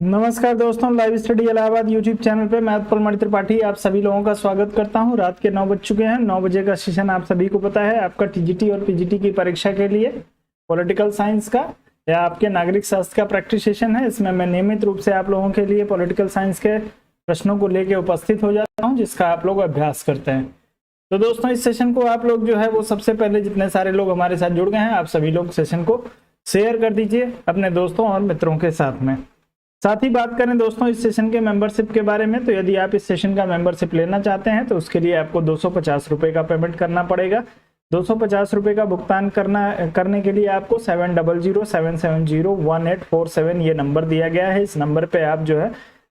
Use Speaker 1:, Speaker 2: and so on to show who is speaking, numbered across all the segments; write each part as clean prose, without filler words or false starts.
Speaker 1: नमस्कार दोस्तों, live study Allahabad YouTube channel पे मैं उत्पल मणि त्रिपाठी आप सभी लोगों का स्वागत करता हूं। रात के 9 बज चुके हैं। 9 बजे का सेशन आप सभी को पता है आपका टीजीटी और पीजीटी की परीक्षा के लिए पॉलिटिकल साइंस का या आपके नागरिक शास्त्र का प्रैक्टिस सेशन है। इसमें मैं नियमित रूप से आप लोगों के लिए पॉलिटिकल साइंस के प्रश्नों को लेकर उपस्थित हो जाता हूँ, जिसका आप लोग अभ्यास करते हैं। तो दोस्तों, इस सेशन को आप लोग जो है वो सबसे पहले जितने सारे लोग हमारे साथ जुड़ गए हैं, आप सभी लोग सेशन को शेयर कर दीजिए अपने दोस्तों और मित्रों के साथ में। साथ ही बात करें दोस्तों इस सेशन के मेंबरशिप के बारे में, तो यदि आप इस सेशन का मेंबरशिप लेना चाहते हैं तो उसके लिए आपको 250 रुपए का पेमेंट करना पड़ेगा। 250 रुपए का भुगतान करने के लिए आपको 7007701847 ये नंबर दिया गया है। इस नंबर पे आप जो है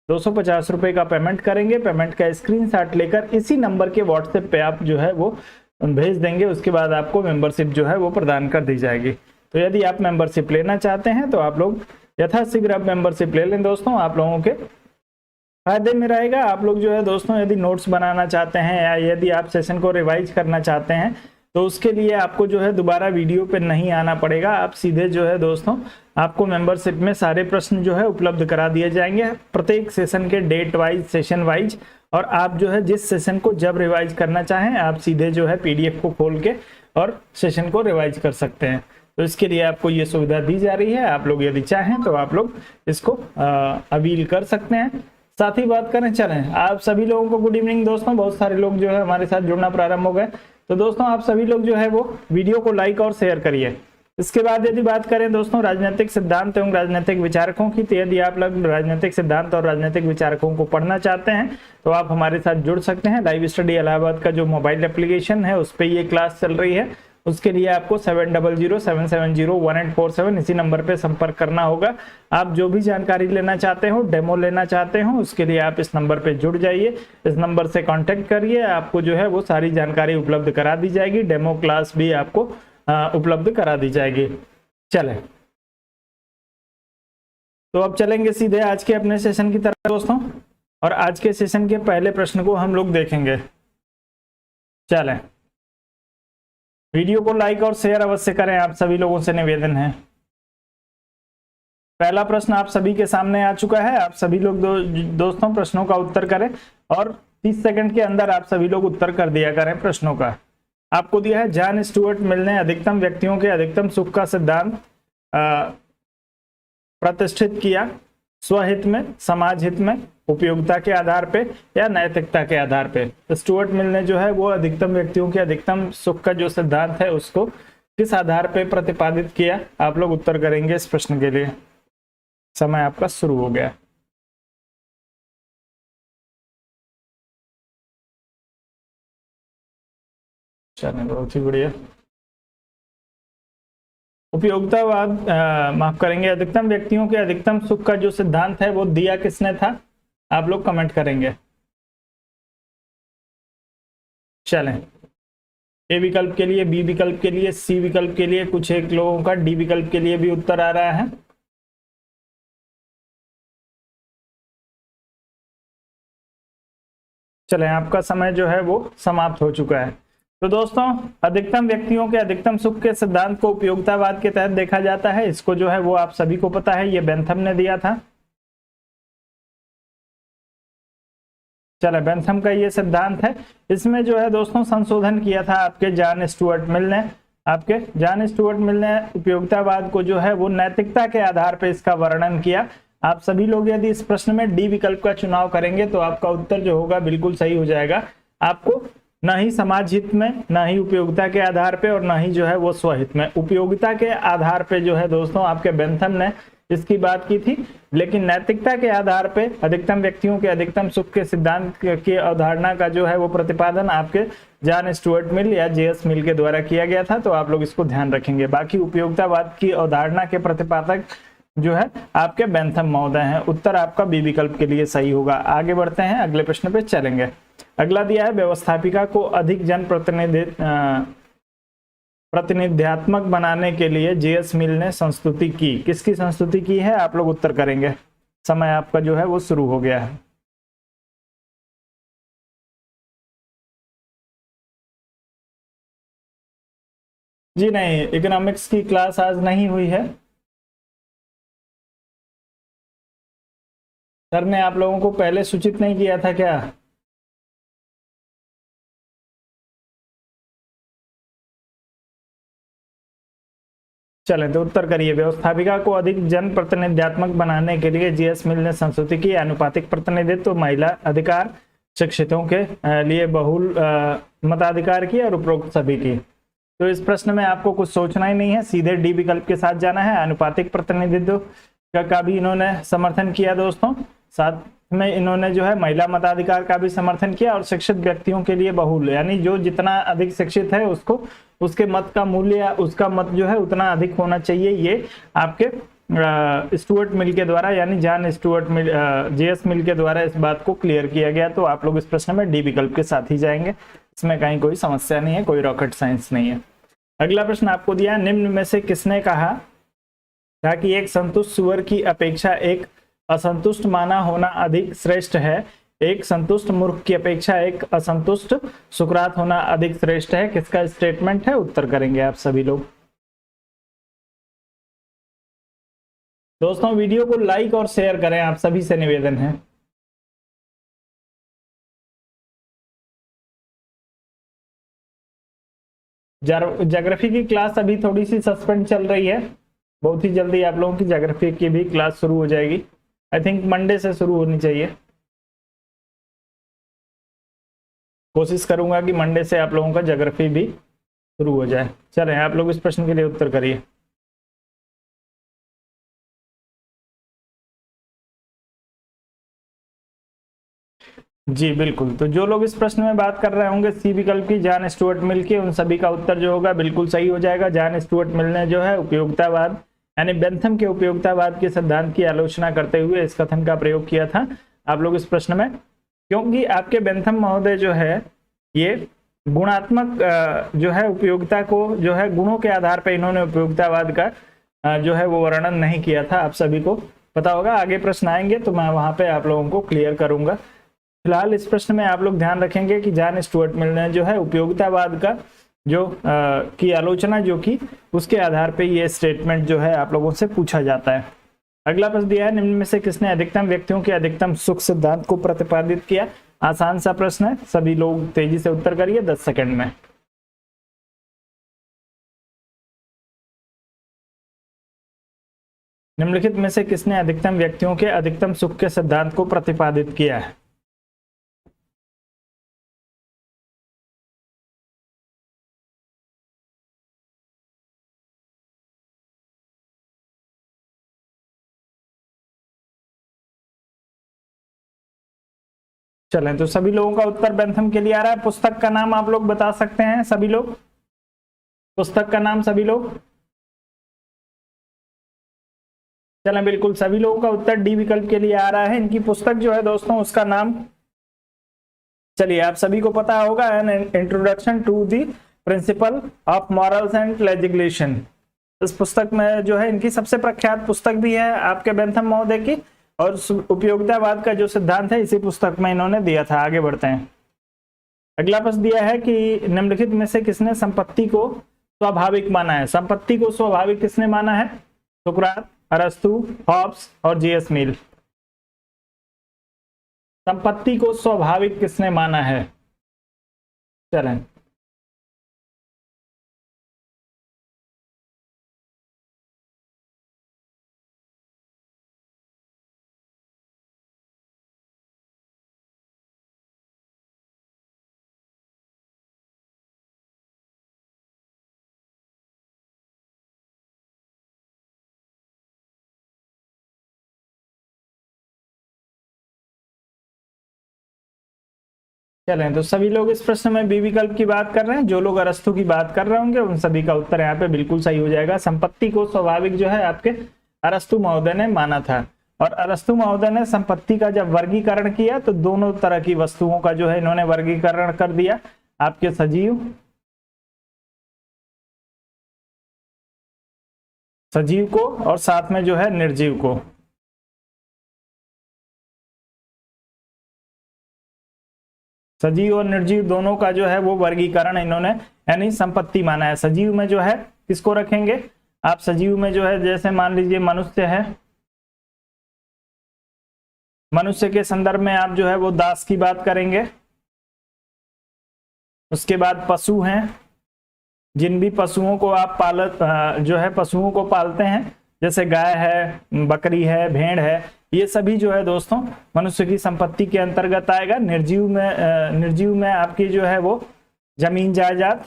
Speaker 1: 250 रुपए का पेमेंट करेंगे। पेमेंट का स्क्रीनशॉट लेकर इसी नंबर के व्हाट्सएप पे आप जो है वो भेज देंगे। उसके बाद आपको मेंबरशिप जो है वो प्रदान कर दी जाएगी। तो यदि आप मेंबरशिप लेना चाहते हैं तो आप लोग यथाशीघ्र आप मेंबरशिप ले लें दोस्तों, आप लोगों के फायदे में रहेगा। आप लोग जो है दोस्तों यदि नोट्स बनाना चाहते हैं या यदि आप सेशन को रिवाइज करना चाहते हैं तो उसके लिए आपको जो है दोबारा वीडियो पे नहीं आना पड़ेगा। आप सीधे जो है दोस्तों आपको मेंबरशिप में सारे प्रश्न जो है उपलब्ध करा दिए जाएंगे, प्रत्येक सेशन के डेट वाइज, सेशन वाइज। और आप जो है जिस सेशन को जब रिवाइज करना चाहें आप सीधे जो है पीडीएफ को खोल के और सेशन को रिवाइज कर सकते हैं। तो इसके लिए आपको ये सुविधा दी जा रही है। आप लोग यदि चाहें तो आप लोग इसको अवील कर सकते हैं। साथ ही बात करें, चलें आप सभी लोगों को गुड इवनिंग दोस्तों। बहुत सारे लोग जो है हमारे साथ जुड़ना प्रारंभ हो गए। तो दोस्तों आप सभी लोग जो है वो वीडियो को लाइक और शेयर करिए। इसके बाद यदि बात करें दोस्तों राजनीतिक सिद्धांत एवं राजनीतिक विचारकों की, तो यदि आप लोग राजनीतिक सिद्धांत और राजनीतिक विचारकों को पढ़ना चाहते हैं तो आप हमारे साथ जुड़ सकते हैं। लाइव स्टडी इलाहाबाद का जो मोबाइल एप्लीकेशन है उस पर ये क्लास चल रही है। उसके लिए आपको 7007701847 इसी नंबर पे संपर्क करना होगा। आप जो भी जानकारी लेना चाहते हो, डेमो लेना चाहते हो, उसके लिए आप इस नंबर पे जुड़ जाइए। इस नंबर से कांटेक्ट करिए, आपको जो है वो सारी जानकारी उपलब्ध करा दी जाएगी। डेमो क्लास भी आपको उपलब्ध करा दी जाएगी। चले तो अब चलेंगे सीधे आज के अपने सेशन की तरफ दोस्तों, और आज के सेशन के पहले प्रश्न को हम लोग देखेंगे। चलें, वीडियो को लाइक और शेयर अवश्य करें, आप सभी लोगों से निवेदन है। पहला प्रश्न आप सभी के सामने आ चुका है। आप सभी लोग दोस्तों प्रश्नों का उत्तर करें और 30 सेकंड के अंदर आप सभी लोग उत्तर कर दिया करें प्रश्नों का। आपको दिया है, जॉन स्टुअर्ट मिल ने अधिकतम व्यक्तियों के अधिकतम सुख का सिद्धांत प्रतिष्ठित किया। स्वहित में, समाज हित में, उपयोगिता के आधार पे या नैतिकता के आधार पे। स्टुअर्ट मिल ने जो है वो अधिकतम व्यक्तियों के अधिकतम सुख का जो सिद्धांत है उसको किस आधार पे प्रतिपादित किया? आप लोग उत्तर करेंगे इस प्रश्न के लिए। समय आपका शुरू हो गया। चलिए, बहुत ही बढ़िया। उपयोगितावाद, माफ करेंगे, अधिकतम व्यक्तियों के अधिकतम सुख का जो सिद्धांत है वो दिया किसने था? आप लोग कमेंट करेंगे। चलें, ए विकल्प के लिए, बी विकल्प के लिए, सी विकल्प के लिए, कुछ एक लोगों का डी विकल्प के लिए भी उत्तर आ रहा है। चलें, आपका समय जो है वो समाप्त हो चुका है। तो दोस्तों अधिकतम व्यक्तियों के अधिकतम सुख के सिद्धांत को उपयोगितावाद के तहत देखा जाता है। इसको जो है वो आप सभी को पता है, ये बेंथम ने दिया था। चले, बेंथम का ये सिद्धांत है। इसमें जो है दोस्तों संशोधन किया था आपके जॉन स्टुअर्ट मिल ने। आपके जॉन स्टुअर्ट मिल ने उपयोगितावाद को जो है वो नैतिकता के आधार पर इसका वर्णन किया। आप सभी लोग यदि इस प्रश्न में डी विकल्प का चुनाव करेंगे तो आपका उत्तर जो होगा बिल्कुल सही हो जाएगा। आपको न ही समाज हित में, न ही उपयोगिता के आधार पे और न ही जो है वो स्वहित में। उपयोगिता के आधार पे जो है दोस्तों आपके बेंथम ने इसकी बात की थी, लेकिन नैतिकता के आधार पे अधिकतम व्यक्तियों के अधिकतम सुख के सिद्धांत की अवधारणा का जो है वो प्रतिपादन आपके जॉन स्टुअर्ट मिल या जेएस मिल के द्वारा किया गया था। तो आप लोग इसको ध्यान रखेंगे। बाकी उपयोगितावाद की अवधारणा के प्रतिपादक जो है आपके बेंथम महोदय हैं। उत्तर आपका बी विकल्प के लिए सही होगा। आगे बढ़ते हैं, अगले प्रश्न पे चलेंगे। अगला दिया है, व्यवस्थापिका को अधिक जन प्रतिनिध्यात्मक बनाने के लिए जेएस मिल ने संस्तुति की। किसकी संस्तुति की है? आप लोग उत्तर करेंगे। समय आपका जो है वो शुरू हो गया है। जी नहीं, इकोनॉमिक्स की क्लास आज नहीं हुई है। सर ने आप लोगों को पहले सूचित नहीं किया था क्या? चलें तो उत्तर करिए। व्यवस्थापिका को अधिक जन प्रतिनिधित्वात्मक बनाने के लिए जीएस मिल ने संशोधित की आनुपातिक प्रतिनिधित्व, महिला अधिकार, शिक्षितों के लिए बहुल मताधिकार की और उपरोक्त सभी की। तो इस प्रश्न में आपको कुछ सोचना ही नहीं है, सीधे डी विकल्प के साथ जाना है। आनुपातिक प्रतिनिधित्व का भी इन्होंने समर्थन किया दोस्तों, साथ में इन्होंने जो है महिला मताधिकार का भी समर्थन किया और शिक्षित व्यक्तियों के लिए बहुल, यानी जो जितना अधिक शिक्षित है उसको उसके मत का मूल्य या उसका मत जो है उतना अधिक होना चाहिए। ये आपके स्टुअर्ट मिल के द्वारा, यानी जॉन स्टुअर्ट मिल, जेएस मिल के द्वारा इस बात को क्लियर किया गया। तो आप लोग इस प्रश्न में डी विकल्प के साथ ही जाएंगे, इसमें कहीं कोई समस्या नहीं है, कोई रॉकेट साइंस नहीं है। अगला प्रश्न आपको दिया, निम्न में से किसने कहा था कि एक संतुष्ट सुअर की अपेक्षा एक असंतुष्ट माना होना अधिक श्रेष्ठ है? एक संतुष्ट मूर्ख की अपेक्षा एक असंतुष्ट सुकरात होना अधिक श्रेष्ठ है। किसका स्टेटमेंट है? उत्तर करेंगे आप सभी लोग। दोस्तों वीडियो को लाइक और शेयर करें, आप सभी से निवेदन है। ज्योग्राफी की क्लास अभी थोड़ी सी सस्पेंड चल रही है, बहुत ही जल्दी आप लोगों की ज्योग्राफी की भी क्लास शुरू हो जाएगी। आई थिंक मंडे से शुरू होनी चाहिए, कोशिश करूंगा कि मंडे से आप लोगों का ज्योग्राफी भी शुरू हो जाए। चलें आप लोग इस प्रश्न के लिए उत्तर करिए। जी बिल्कुल, तो जो लोग इस प्रश्न में बात कर रहे होंगे सी विकल्प की, जॉन स्टुअर्ट मिल की, उन सभी का उत्तर जो होगा बिल्कुल सही हो जाएगा। जॉन स्टुअर्ट मिल ने जो है उपयोगितावाद यानी बेंथम के उपयोगितावाद के सिद्धांत की आलोचना करते हुए इस कथन का प्रयोग किया था। आप लोग इस प्रश्न में, क्योंकि आपके बेंथम महोदय जो है ये गुणात्मक जो है उपयोगिता को जो है गुणों के आधार पर इन्होंने उपयोगितावाद का जो है वो वर्णन नहीं किया था, आप सभी को पता होगा। आगे प्रश्न आएंगे तो मैं वहां पे आप लोगों को क्लियर करूंगा। फिलहाल इस प्रश्न में आप लोग ध्यान रखेंगे कि जॉन स्टुअर्ट मिल ने जो है उपयोगितावाद का जो की आलोचना जो की, उसके आधार पे ये स्टेटमेंट जो है आप लोगों से पूछा जाता है। अगला प्रश्न दिया है, निम्न में से किसने अधिकतम व्यक्तियों के अधिकतम सुख सिद्धांत को प्रतिपादित किया? आसान सा प्रश्न है, सभी लोग तेजी से उत्तर करिए 10 सेकंड में। निम्नलिखित में से किसने अधिकतम व्यक्तियों के अधिकतम सुख के सिद्धांत को प्रतिपादित किया है? चलें तो सभी लोगों का उत्तर बेंथम के लिए आ रहा है। पुस्तक का नाम आप लोग बता सकते हैं सभी लोग? पुस्तक का नाम सभी लोग? चलें बिल्कुल सभी लोगों का उत्तर डी विकल्प के लिए आ रहा है। इनकी पुस्तक जो है दोस्तों उसका नाम, चलिए आप सभी को पता होगा, an introduction to the principle of morals and legislation. इस पुस्तक में जो है इनकी सबसे प्रख्यात पुस्तक भी है आपके बेंथम महोदय की, और उपयोगितावाद का जो सिद्धांत है इसी पुस्तक में इन्होंने दिया था। आगे बढ़ते हैं। अगला प्रश्न दिया है कि निम्नलिखित में से किसने संपत्ति को स्वाभाविक माना है? संपत्ति को स्वाभाविक किसने माना है? सुकरात, अरस्तु, हॉब्स और जीएस मिल। संपत्ति को स्वाभाविक किसने माना है? चलें चलें तो सभी लोग इस प्रश्न में बी विकल्प की बात कर रहे हैं। जो लोग अरस्तु की बात कर रहे होंगे उन सभी का उत्तर यहाँ पे बिल्कुल सही हो जाएगा। संपत्ति को स्वाभाविक जो है आपके अरस्तु महोदय ने माना था, और अरस्तु महोदय ने संपत्ति का जब वर्गीकरण किया तो दोनों तरह की वस्तुओं का जो है इन्होंने वर्गीकरण कर दिया, आपके सजीव को और साथ में जो है निर्जीव को। सजीव और निर्जीव दोनों का जो है वो वर्गीकरण इन्होंने यानी संपत्ति माना है। सजीव में जो है किसको रखेंगे आप? सजीव में जो है जैसे मान लीजिए मनुष्य है, मनुष्य के संदर्भ में आप जो है वो दास की बात करेंगे। उसके बाद पशु हैं, जिन भी पशुओं को आप जो है पशुओं को पालते हैं, जैसे गाय है, बकरी है, भेड़ है, ये सभी जो है दोस्तों मनुष्य की संपत्ति के अंतर्गत आएगा। निर्जीव में आपकी जो है वो जमीन जायदाद,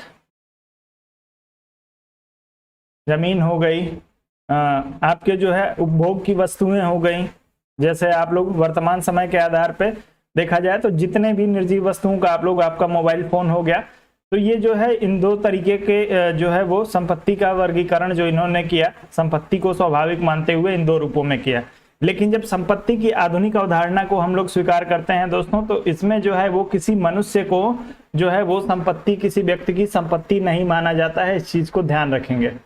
Speaker 1: जमीन हो गई, आपके जो है उपभोग की वस्तुएं हो गई। जैसे आप लोग वर्तमान समय के आधार पे देखा जाए तो जितने भी निर्जीव वस्तुओं का आप लोग, आपका मोबाइल फोन हो गया, तो ये जो है इन दो तरीके के जो है वो संपत्ति का वर्गीकरण जो इन्होंने किया, संपत्ति को स्वाभाविक मानते हुए इन दो रूपों में किया। लेकिन जब संपत्ति की आधुनिक अवधारणा को हम लोग स्वीकार करते हैं दोस्तों, तो इसमें जो है वो किसी मनुष्य को जो है वो संपत्ति, किसी व्यक्ति की संपत्ति नहीं माना जाता है। इस चीज को ध्यान रखेंगे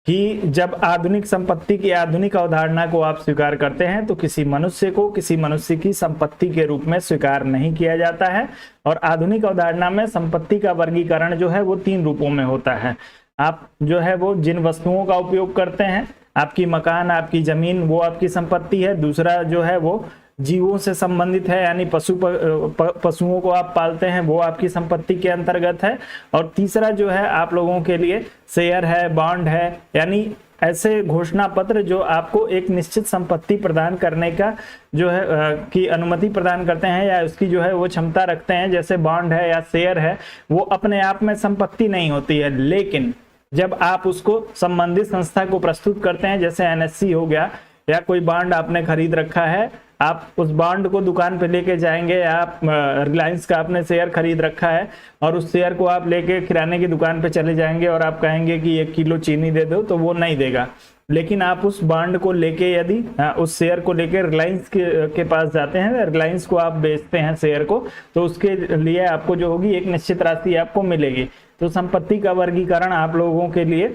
Speaker 1: कि जब आधुनिक संपत्ति की आधुनिक अवधारणा को आप स्वीकार करते हैं तो किसी मनुष्य को किसी मनुष्य की संपत्ति के रूप में स्वीकार नहीं किया जाता है। और आधुनिक अवधारणा में संपत्ति का वर्गीकरण जो है वो 3 रूपों में होता है। आप जो है वो जिन वस्तुओं का उपयोग करते हैं, आपकी मकान, आपकी जमीन, वो आपकी संपत्ति है। दूसरा जो है वो जीवों से संबंधित है, यानी पशुओं को आप पालते हैं, वो आपकी संपत्ति के अंतर्गत है। और तीसरा जो है आप लोगों के लिए शेयर है, बॉन्ड है, यानी ऐसे घोषणा पत्र जो आपको एक निश्चित संपत्ति प्रदान करने का जो है की अनुमति प्रदान करते हैं, या उसकी जो है वो क्षमता रखते हैं। जैसे बॉन्ड है या शेयर है, वो अपने आप में संपत्ति नहीं होती है, लेकिन जब आप उसको संबंधित संस्था को प्रस्तुत करते हैं, जैसे एनएससी हो गया, या कोई बॉन्ड आपने खरीद रखा है, आप उस बॉन्ड को दुकान पे लेके जाएंगे, या आप रिलायंस का आपने शेयर खरीद रखा है और उस शेयर को आप लेके किराने की दुकान पे चले जाएंगे और आप कहेंगे कि 1 किलो चीनी दे दो, तो वो नहीं देगा। लेकिन आप उस बॉन्ड को लेके, यदि उस शेयर को लेके रिलायंस के पास जाते हैं, रिलायंस को आप बेचते हैं शेयर को, तो उसके लिए आपको जो होगी एक निश्चित राशि आपको मिलेगी। तो संपत्ति का वर्गीकरण आप लोगों के लिए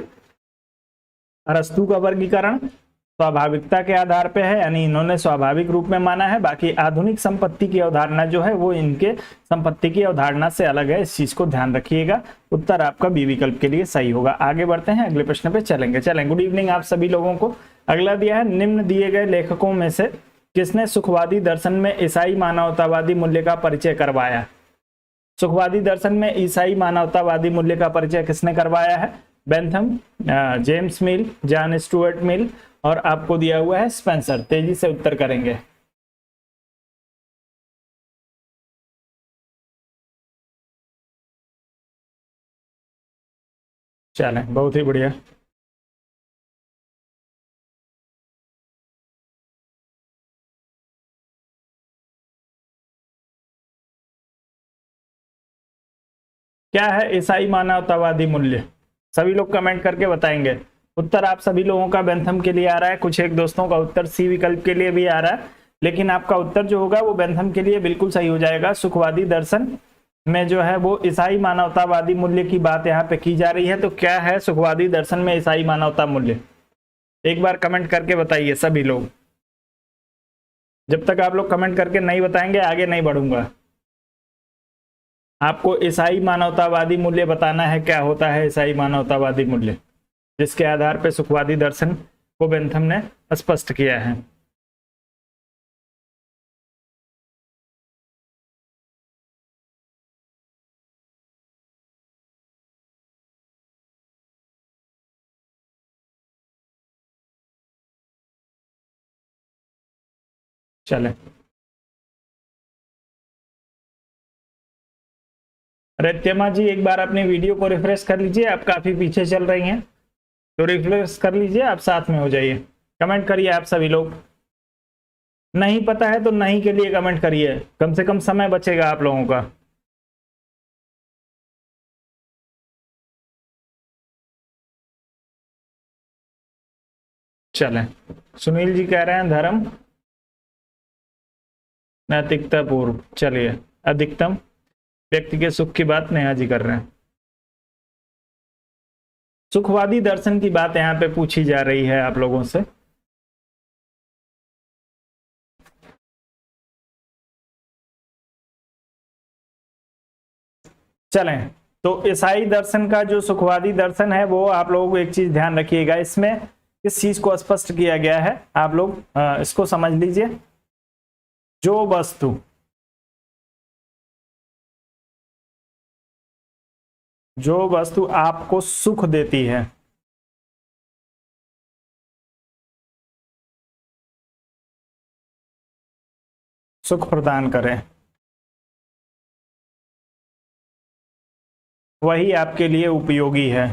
Speaker 1: अरस्तु का वर्गीकरण स्वाभाविकता के आधार पे है, यानी इन्होंने स्वाभाविक रूप में माना है। बाकी आधुनिक संपत्ति की अवधारणा जो है वो इनके संपत्ति की अवधारणा से अलग है। इस चीज को ध्यान रखिएगा। उत्तर आपका बी विकल्प के लिए सही होगा। आगे बढ़ते हैं, अगले प्रश्न पे चलें। गुड इवनिंग आप सभी लोगों को। अगला दिया है, निम्न दिए गए लेखकों में से किसने सुखवादी दर्शन में ईसाई मानवतावादी मूल्य का परिचय करवाया? सुखवादी दर्शन में ईसाई मानवतावादी मूल्य का परिचय किसने करवाया है? बेंथम, जेम्स मिल, जॉन स्टुअर्ट मिल, और आपको दिया हुआ है स्पेंसर। तेजी से उत्तर करेंगे। चलें, बहुत ही बढ़िया। क्या है ईसाई मानवतावादी मूल्य? सभी लोग कमेंट करके बताएंगे। उत्तर आप सभी लोगों का बेंथम के लिए आ रहा है, कुछ एक दोस्तों का उत्तर सी विकल्प के लिए भी आ रहा है, लेकिन आपका उत्तर जो होगा वो बेंथम के लिए बिल्कुल सही हो जाएगा। सुखवादी दर्शन में जो है वो ईसाई मानवतावादी मूल्य की बात यहाँ पे की जा रही है। तो क्या है सुखवादी दर्शन में ईसाई मानवता मूल्य? एक बार कमेंट करके बताइए सभी लोग। जब तक आप लोग कमेंट करके नहीं बताएंगे आगे नहीं बढ़ूंगा। आपको ईसाई मानवतावादी मूल्य बताना है, क्या होता है ईसाई मानवतावादी मूल्य, जिसके आधार पर सुखवादी दर्शन को बेंथम ने स्पष्ट किया है। चले, रित्यमा जी एक बार अपनी वीडियो को रिफ्रेश कर लीजिए, आप काफी पीछे चल रही हैं, तो रिफ्रेश कर लीजिए, आप साथ में हो जाइए। कमेंट करिए आप सभी लोग। नहीं पता है तो नहीं के लिए कमेंट करिए, कम से कम समय बचेगा आप लोगों का। चलें, सुनील जी कह रहे हैं धर्म नैतिकता पूर्व। चलिए, अधिकतम व्यक्ति के सुख की बात नेहा जी कर रहे हैं। सुखवादी दर्शन की बात यहाँ पे पूछी जा रही है आप लोगों से। चलें, तो ईसाई दर्शन का जो सुखवादी दर्शन है वो आप लोगों को एक चीज ध्यान रखिएगा, इसमें किस चीज को स्पष्ट किया गया है, आप लोग इसको समझ लीजिए। जो वस्तु आपको सुख देती है, सुख प्रदान करे, वही आपके लिए उपयोगी है।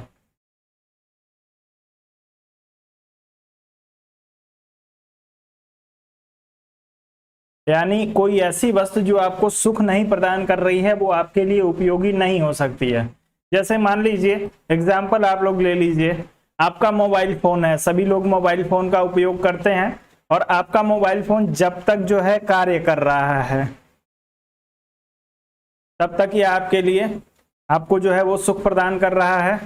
Speaker 1: यानी कोई ऐसी वस्तु जो आपको सुख नहीं प्रदान कर रही है वो आपके लिए उपयोगी नहीं हो सकती है। जैसे मान लीजिए एग्जाम्पल आप लोग ले लीजिए, आपका मोबाइल फोन है, सभी लोग मोबाइल फोन का उपयोग करते हैं, और आपका मोबाइल फोन जब तक जो है कार्य कर रहा है तब तक ये आपके लिए, आपको जो है वो सुख प्रदान कर रहा है।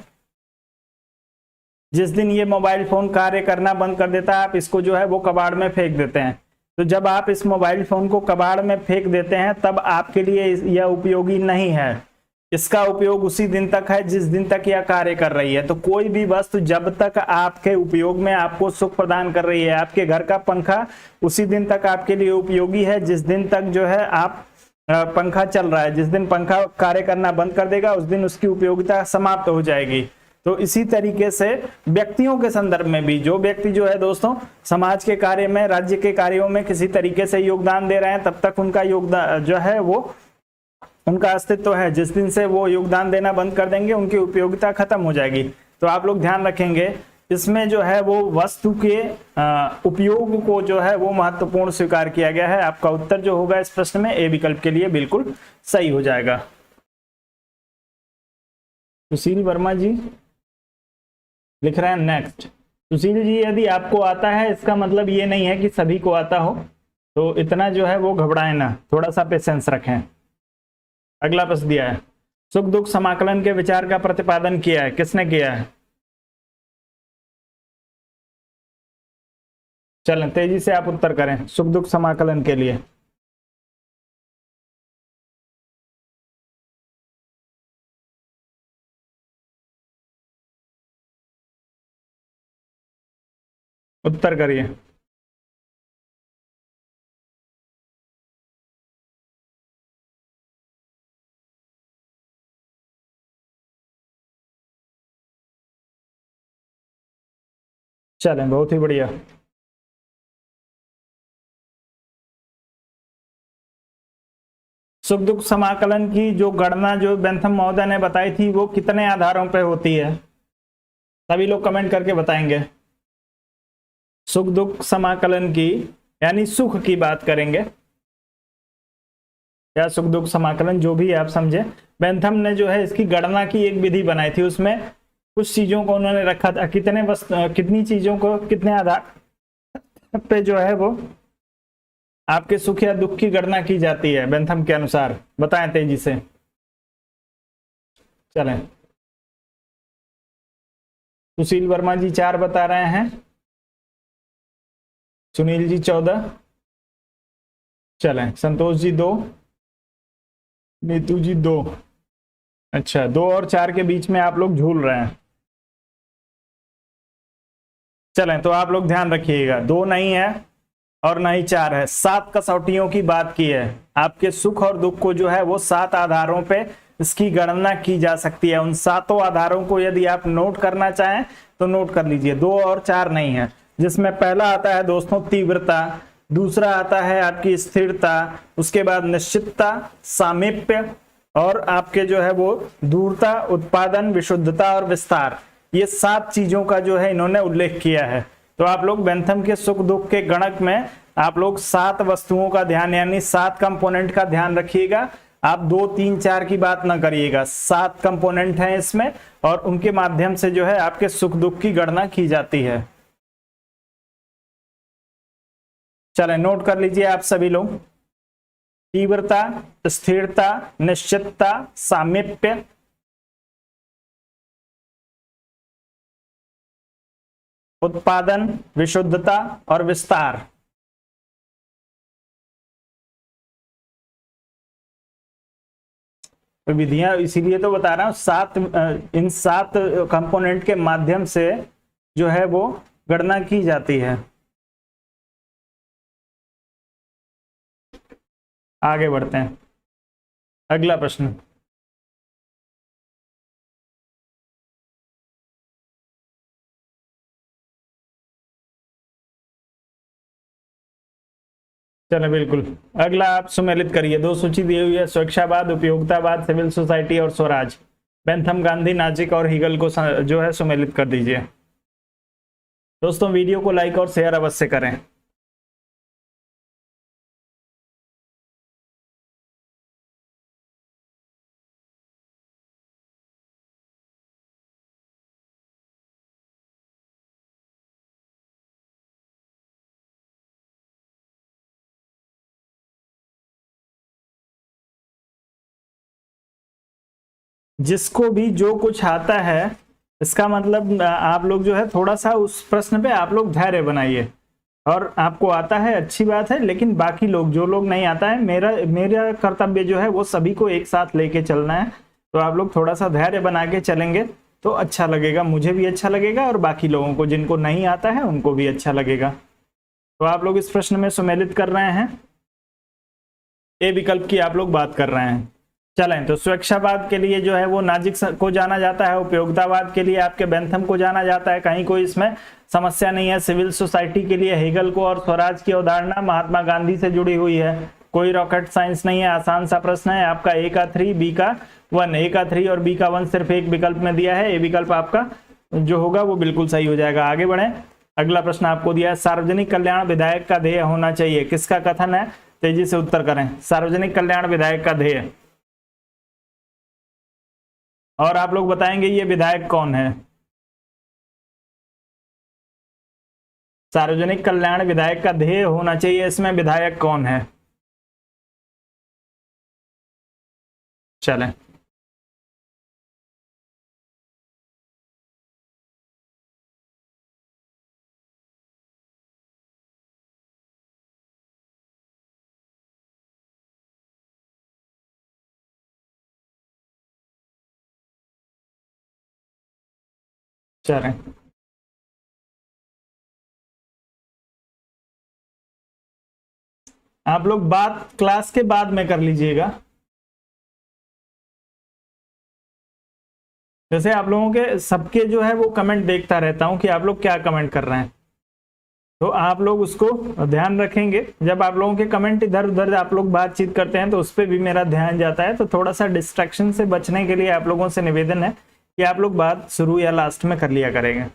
Speaker 1: जिस दिन ये मोबाइल फोन कार्य करना बंद कर देता है, आप इसको जो है वो कबाड़ में फेंक देते हैं। तो जब आप इस मोबाइल फोन को कबाड़ में फेंक देते हैं तब आपके लिए यह उपयोगी नहीं है। इसका उपयोग उसी दिन तक है जिस दिन तक यह कार्य कर रही है। तो कोई भी वस्तु जब तक आपके उपयोग में आपको सुख प्रदान कर रही है, आपके घर का पंखा उसी दिन तक आपके लिए उपयोगी है जिस दिन तक जो है आप पंखा चल रहा है। जिस दिन पंखा कार्य करना बंद कर देगा उस दिन उसकी उपयोगिता समाप्त हो जाएगी। तो इसी तरीके से व्यक्तियों के संदर्भ में भी, जो व्यक्ति जो है दोस्तों समाज के कार्य में, राज्य के कार्यों में किसी तरीके से योगदान दे रहे हैं, तब तक उनका योगदान जो है वो, उनका अस्तित्व है। जिस दिन से वो योगदान देना बंद कर देंगे उनकी उपयोगिता खत्म हो जाएगी। तो आप लोग ध्यान रखेंगे, इसमें जो है वो वस्तु के उपयोग को जो है वो महत्वपूर्ण स्वीकार किया गया है। आपका उत्तर जो होगा इस प्रश्न में ए विकल्प के लिए बिल्कुल सही हो जाएगा। सुशील वर्मा जी लिख रहे हैं नेक्स्ट। सुशील जी, यदि आपको आता है इसका मतलब ये नहीं है कि सभी को आता हो, तो इतना जो है वो घबराएं ना, थोड़ा सा पेशेंस रखें। अगला प्रश्न दिया है, सुख दुख समाकलन के विचार का प्रतिपादन किया है, किसने किया है? चलें तेजी से आप उत्तर करें सुख दुख समाकलन के लिए। उत्तर करिए। चलें, बहुत ही बढ़िया। सुख दुख समाकलन की जो गणना जो बेंथम महोदय ने बताई थी वो कितने आधारों पर होती है? सभी लोग कमेंट करके बताएंगे। सुख दुख समाकलन की, यानी सुख की बात करेंगे या सुख दुख समाकलन, जो भी आप समझे। बेंथम ने जो है इसकी गणना की एक विधि बनाई थी, उसमें कुछ चीजों को उन्होंने रखा था, कितनी चीजों को कितने आधार पे जो है वो आपके सुख या दुख की गणना की जाती है बेंथम के अनुसार। बताएं तेजी से। चलें, सुशील वर्मा जी 4 बता रहे हैं, सुनील जी 14, चलें संतोष जी 2, नीतू जी 2। अच्छा, 2 और 4 के बीच में आप लोग झूल रहे हैं। चलें, तो आप लोग ध्यान रखिएगा, 2 नहीं है और ना ही 4 है, 7 कसौटियों की बात की है। आपके सुख और दुख को जो है वो 7 आधारों पे इसकी गणना की जा सकती है। उन 7 आधारों को यदि आप नोट करना चाहें तो नोट कर लीजिए, 2 और 4 नहीं है। जिसमें पहला आता है दोस्तों तीव्रता, दूसरा आता है आपकी स्थिरता, उसके बाद निश्चितता, सामीप्य, और आपके जो है वो दूरता, उत्पादन, विशुद्धता और विस्तार। ये 7 चीजों का जो है इन्होंने उल्लेख किया है। तो आप लोग बेंथम के सुख दुख के गणक में आप लोग 7 वस्तुओं का ध्यान, यानी 7 कंपोनेंट का ध्यान रखिएगा। आप 2, 3, 4 की बात ना करिएगा, 7 कंपोनेंट हैं इसमें, और उनके माध्यम से जो है आपके सुख दुख की गणना की जाती है। चलें, नोट कर लीजिए आप सभी लोग। तीव्रता, स्थिरता, निश्चितता, सामीप्य, उत्पादन, विशुद्धता और विस्तार। विधियां इसीलिए तो बता रहा हूं, इन 7 कंपोनेंट के माध्यम से जो है वो गणना की जाती है। आगे बढ़ते हैं, अगला प्रश्न। चलो बिल्कुल, अगला आप सुमेलित करिए। दो सूची दी हुई है, स्वेच्छावाद, उपयोगितावाद, सिविल सोसाइटी और स्वराज। बेंथम, गांधी, नाजिक और हीगल को जो है सुमेलित कर दीजिए। दोस्तों वीडियो को लाइक और शेयर अवश्य करें। जिसको भी जो कुछ आता है, इसका मतलब आप लोग जो है थोड़ा सा उस प्रश्न पे आप लोग धैर्य बनाइए। और आपको आता है अच्छी बात है, लेकिन बाकी लोग, जो लोग नहीं आता है, मेरा मेरा कर्तव्य जो है वो सभी को एक साथ लेके चलना है। तो आप लोग थोड़ा सा धैर्य बना के चलेंगे तो अच्छा लगेगा, मुझे भी अच्छा लगेगा और बाकी लोगों को जिनको नहीं आता है उनको भी अच्छा लगेगा। तो आप लोग इस प्रश्न में सुमेलित कर रहे हैं, ए विकल्प की आप लोग बात कर रहे हैं। चलें, तो स्वेच्छावाद के लिए जो है वो नाजिक को जाना जाता है, उपयोगितावाद के लिए आपके बेंथम को जाना जाता है, कहीं कोई इसमें समस्या नहीं है। सिविल सोसाइटी के लिए हेगल को, और स्वराज की अवधारणा महात्मा गांधी से जुड़ी हुई है। कोई रॉकेट साइंस नहीं है, आसान सा प्रश्न है। आपका ए का 3, बी का 1, ए का 3 और बी का 1 सिर्फ एक विकल्प में दिया है। ए विकल्प आपका जो होगा वो बिल्कुल सही हो जाएगा। आगे बढ़े, अगला प्रश्न आपको दिया है, सार्वजनिक कल्याण विधायक का ध्येय होना चाहिए, किसका कथन है? तेजी से उत्तर करें। सार्वजनिक कल्याण विधायक का ध्येय, और आप लोग बताएंगे ये विधायक कौन है। सार्वजनिक कल्याण विधायक का ध्येय होना चाहिए, इसमें विधायक कौन है? चलें, चलें। आप लोग बात क्लास के बाद में कर लीजिएगा। जैसे आप लोगों के सबके जो है वो कमेंट देखता रहता हूं कि आप लोग क्या कमेंट कर रहे हैं, तो आप लोग उसको ध्यान रखेंगे। जब आप लोगों के कमेंट इधर उधर आप लोग बातचीत करते हैं तो उस पर भी मेरा ध्यान जाता है। तो थोड़ा सा डिस्ट्रैक्शन से बचने के लिए आप लोगों से निवेदन है कि आप लोग बात शुरू या लास्ट में कर लिया करेंगे।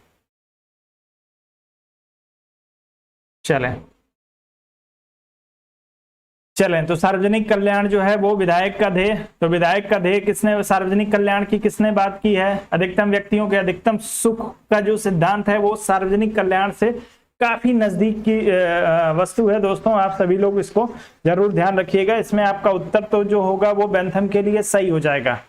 Speaker 1: चलें, चलें, तो सार्वजनिक कल्याण जो है वो विधायक का ध्येय। तो विधायक का ध्येय किसने, सार्वजनिक कल्याण की किसने बात की है? अधिकतम व्यक्तियों के अधिकतम सुख का जो सिद्धांत है वो सार्वजनिक कल्याण से काफी नजदीक की वस्तु है। दोस्तों आप सभी लोग इसको जरूर ध्यान रखिएगा। इसमें आपका उत्तर तो जो होगा वो बेंथम के लिए सही हो जाएगा,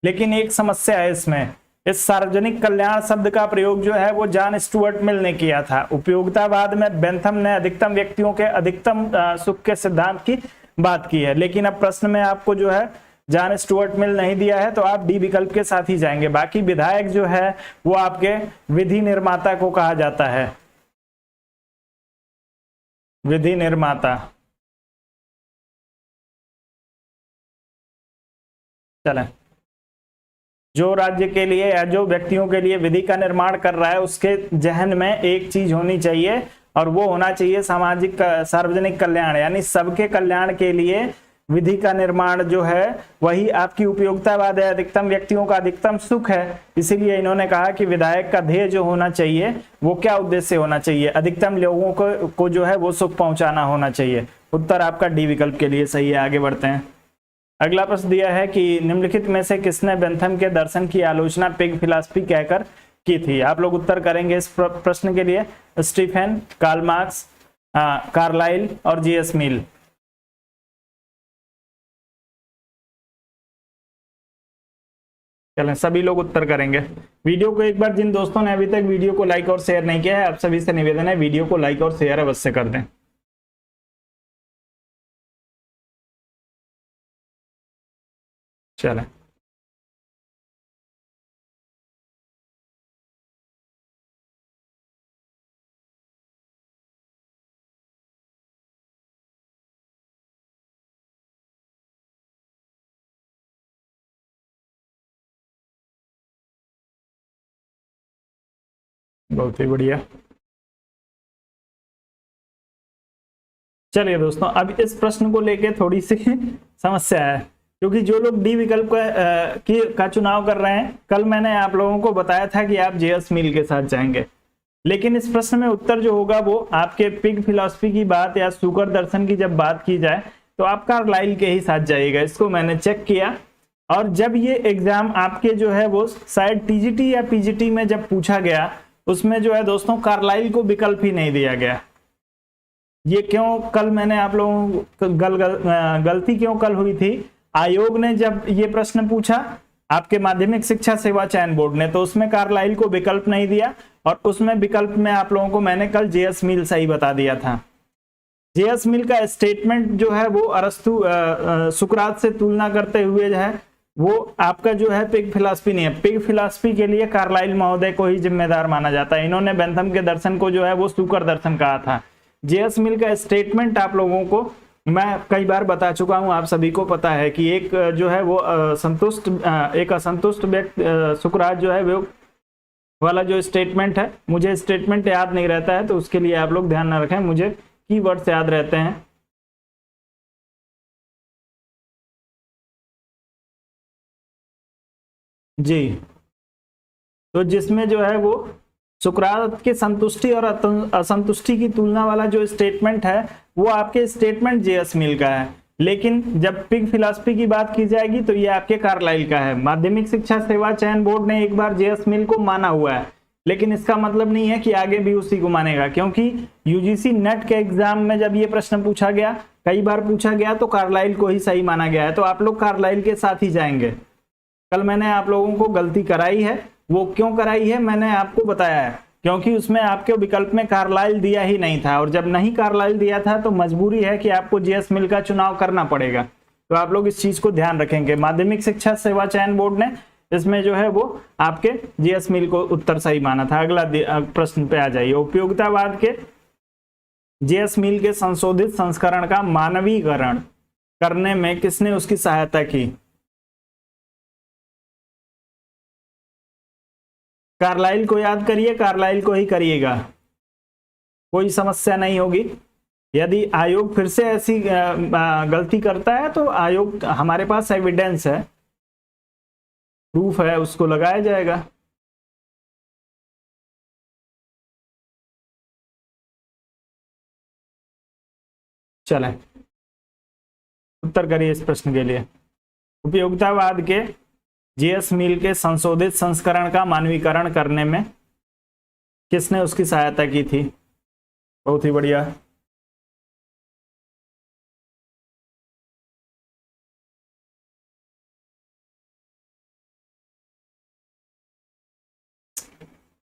Speaker 1: लेकिन एक समस्या है इसमें। इस सार्वजनिक कल्याण शब्द का प्रयोग जो है वो जॉन स्टुअर्ट मिल ने किया था। उपयोगितावाद में बेंथम ने अधिकतम व्यक्तियों के अधिकतम सुख के सिद्धांत की बात की है। लेकिन अब प्रश्न में आपको जो है जॉन स्टुअर्ट मिल नहीं दिया है, तो आप डी विकल्प के साथ ही जाएंगे। बाकी विधायक जो है वो आपके विधि निर्माता को कहा जाता है, विधि निर्माता। चलें, जो राज्य के लिए या जो व्यक्तियों के लिए विधि का निर्माण कर रहा है उसके जहन में एक चीज होनी चाहिए, और वो होना चाहिए सामाजिक सार्वजनिक कल्याण, यानी सबके कल्याण के लिए विधि का निर्माण जो है वही आपकी उपयोगितावाद है। अधिकतम व्यक्तियों का अधिकतम सुख है, इसीलिए इन्होंने कहा कि विधायक का ध्येय जो होना चाहिए वो क्या उद्देश्य होना चाहिए? अधिकतम लोगों को जो है वो सुख पहुंचाना होना चाहिए। उत्तर आपका डी विकल्प के लिए सही है। आगे बढ़ते हैं, अगला प्रश्न दिया है कि निम्नलिखित में से किसने बेंथम के दर्शन की आलोचना पिग फिलॉसफी कहकर की थी? आप लोग उत्तर करेंगे इस प्रश्न के लिए। स्टीफन, कार्ल मार्क्स, कार्लाइल और जीएस मिल। चलें, सभी लोग उत्तर करेंगे। वीडियो को एक बार, जिन दोस्तों ने अभी तक वीडियो को लाइक और शेयर नहीं किया है, आप सभी से निवेदन है वीडियो को लाइक और शेयर अवश्य कर दें। चलें, बहुत ही बढ़िया। चलिए दोस्तों, अब इस प्रश्न को लेके थोड़ी सी समस्या है, क्योंकि जो लोग डी विकल्प का चुनाव कर रहे हैं, कल मैंने आप लोगों को बताया था कि आप जेएस मिल के साथ जाएंगे, लेकिन इस प्रश्न में उत्तर जो होगा वो आपके पिग फिलॉसफी की बात या शुकर दर्शन की जब बात की जाए तो आप कार्लाइल के ही साथ जाइएगा। इसको मैंने चेक किया, और जब ये एग्जाम आपके जो है वो शायद टीजीटी या पीजीटी में जब पूछा गया, उसमें जो है दोस्तों कार्लाइल को विकल्प ही नहीं दिया गया। ये क्यों कल मैंने आप लोगों को गलती क्यों कल हुई थी? आयोग ने जब ये प्रश्न पूछा आपके माध्यमिक शिक्षा सेवा चयन बोर्ड ने, तो उसमें कार्लाइल को विकल्प नहीं दिया, और उसमें विकल्प में आप लोगों को मैंने कल जेएस मिल सही बता दिया था। जेएस मिल का स्टेटमेंट जो है वो अरस्तु सुकरात से तुलना करते हुए जो है वो आपका जो है पिग फिलॉसफी नहीं है। पिग फिलॉसफी के लिए कार्लाइल महोदय को ही जिम्मेदार माना जाता है। इन्होंने बेंथम के दर्शन को जो है वो शुकर दर्शन कहा था। जेएस मिल का स्टेटमेंट आप लोगों को मैं कई बार बता चुका हूं, आप सभी को पता है कि एक जो है वो एक असंतुष्ट व्यक्ति सुकरात जो है वो वाला जो स्टेटमेंट है, मुझे स्टेटमेंट याद नहीं रहता है, तो उसके लिए आप लोग ध्यान न रखें, मुझे कीवर्ड्स याद रहते हैं। जी, तो जिसमें जो है वो सुकरात की संतुष्टि और असंतुष्टि की तुलना वाला जो स्टेटमेंट है वो आपके स्टेटमेंट जेएस मिल का है, लेकिन जब पिग फिलॉसफी की बात की जाएगी तो ये आपके कार्लाइल का है। माध्यमिक शिक्षा सेवा चयन बोर्ड ने एक बार जेएस मिल को माना हुआ है, लेकिन इसका मतलब नहीं है कि आगे भी उसी को मानेगा, क्योंकि यूजीसी नेट के एग्जाम में जब ये प्रश्न पूछा गया, कई बार पूछा गया, तो कार्लाइल को ही सही माना गया है। तो आप लोग कार्लाइल के साथ ही जाएंगे। कल मैंने आप लोगों को गलती कराई है, वो क्यों कराई है मैंने आपको बताया है, क्योंकि उसमें आपके विकल्प में कार्लाइल दिया ही नहीं था, और जब नहीं कार्लाइल दिया था तो मजबूरी है कि आपको जेएस मिल का चुनाव करना पड़ेगा। तो आप लोग इस चीज को ध्यान रखेंगे। माध्यमिक शिक्षा सेवा चयन बोर्ड ने इसमें जो है वो आपके जेएस मिल को उत्तर सही माना था। अगला प्रश्न पे आ जाइए। उपयोगितावाद के जेएस मिल के संशोधित संस्करण का मानवीकरण करने में किसने उसकी सहायता की? कार्लाइल को याद करिए, कार्लाइल को ही करिएगा, कोई समस्या नहीं होगी। यदि आयोग फिर से ऐसी गलती करता है तो आयोग, हमारे पास एविडेंस है, प्रूफ है, उसको लगाया जाएगा। चलें, उत्तर करिए इस प्रश्न के लिए। उपयोगितावाद के जेएस मिल के संशोधित संस्करण का मानवीकरण करने में किसने उसकी सहायता की थी? बहुत ही बढ़िया।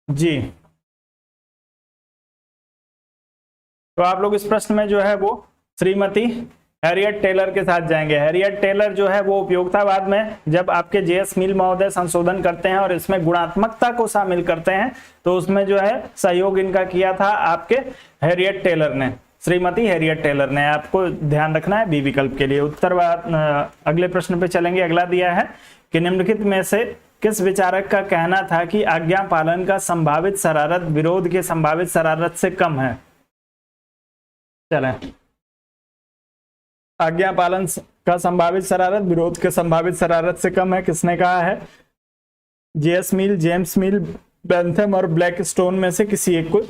Speaker 1: जी, तो आप लोग इस प्रश्न में जो है वो श्रीमती हैरियट टेलर के साथ जाएंगे। हैरियट टेलर जो है वो उपयोगितावाद में जब आपके जेएस मिल महोदय संशोधन करते हैं और इसमें गुणात्मकता को शामिल करते हैं, तो उसमें जो है सहयोग इनका किया था आपके हैरियट टेलर ने, श्रीमती हैरियट टेलर ने। आपको ध्यान रखना है बी विकल्प के लिए उत्तर। अगले प्रश्न पे चलेंगे। अगला दिया है कि निम्नलिखित में से किस विचारक का कहना था कि आज्ञा पालन का संभावित शरारत विरोध के संभावित शरारत से कम है? चलें, आज्ञा पालन का संभावित शरारत विरोध के संभावित शरारत से कम है, किसने कहा है? जेएस मिल, जेम्स मिल, बेंथम और ब्लैक स्टोन में से किसी एक को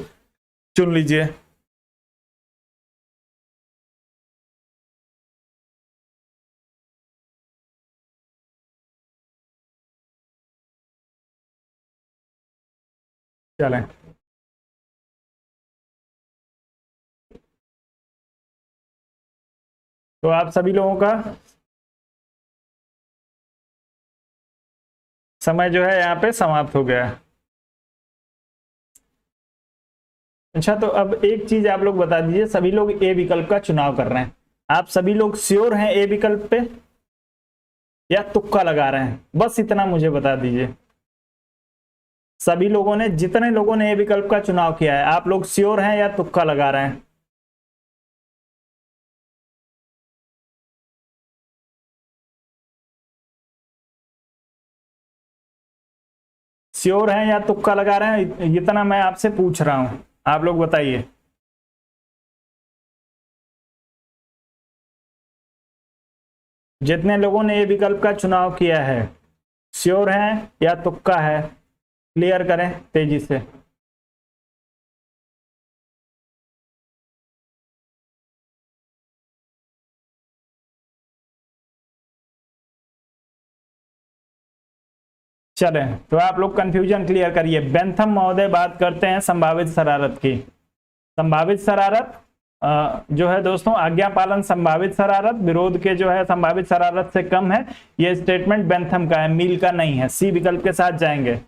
Speaker 1: चुन लीजिए। चलें, तो आप सभी लोगों का समय जो है यहाँ पे समाप्त हो गया है। अच्छा, तो अब एक चीज आप लोग बता दीजिए, सभी लोग ए विकल्प का चुनाव कर रहे हैं, आप सभी लोग श्योर हैं ए विकल्प पे या तुक्का लगा रहे हैं? बस इतना मुझे बता दीजिए। सभी लोगों ने, जितने लोगों ने ए विकल्प का चुनाव किया है, आप लोग श्योर हैं या तुक्का लगा रहे हैं? श्योर हैं या तुक्का लगा रहे हैं, इतना मैं आपसे पूछ रहा हूं, आप लोग बताइए। जितने लोगों ने ये विकल्प का चुनाव किया है, श्योर हैं या तुक्का है, क्लियर करें तेजी से। चलें, तो आप लोग कंफ्यूजन क्लियर करिए। बेंथम महोदय बात करते हैं संभावित शरारत की। संभावित शरारत जो है दोस्तों, आज्ञा पालन संभावित शरारत विरोध के जो है संभावित शरारत से कम है। ये स्टेटमेंट बेंथम का है, मील का नहीं है। सी विकल्प के साथ जाएंगे।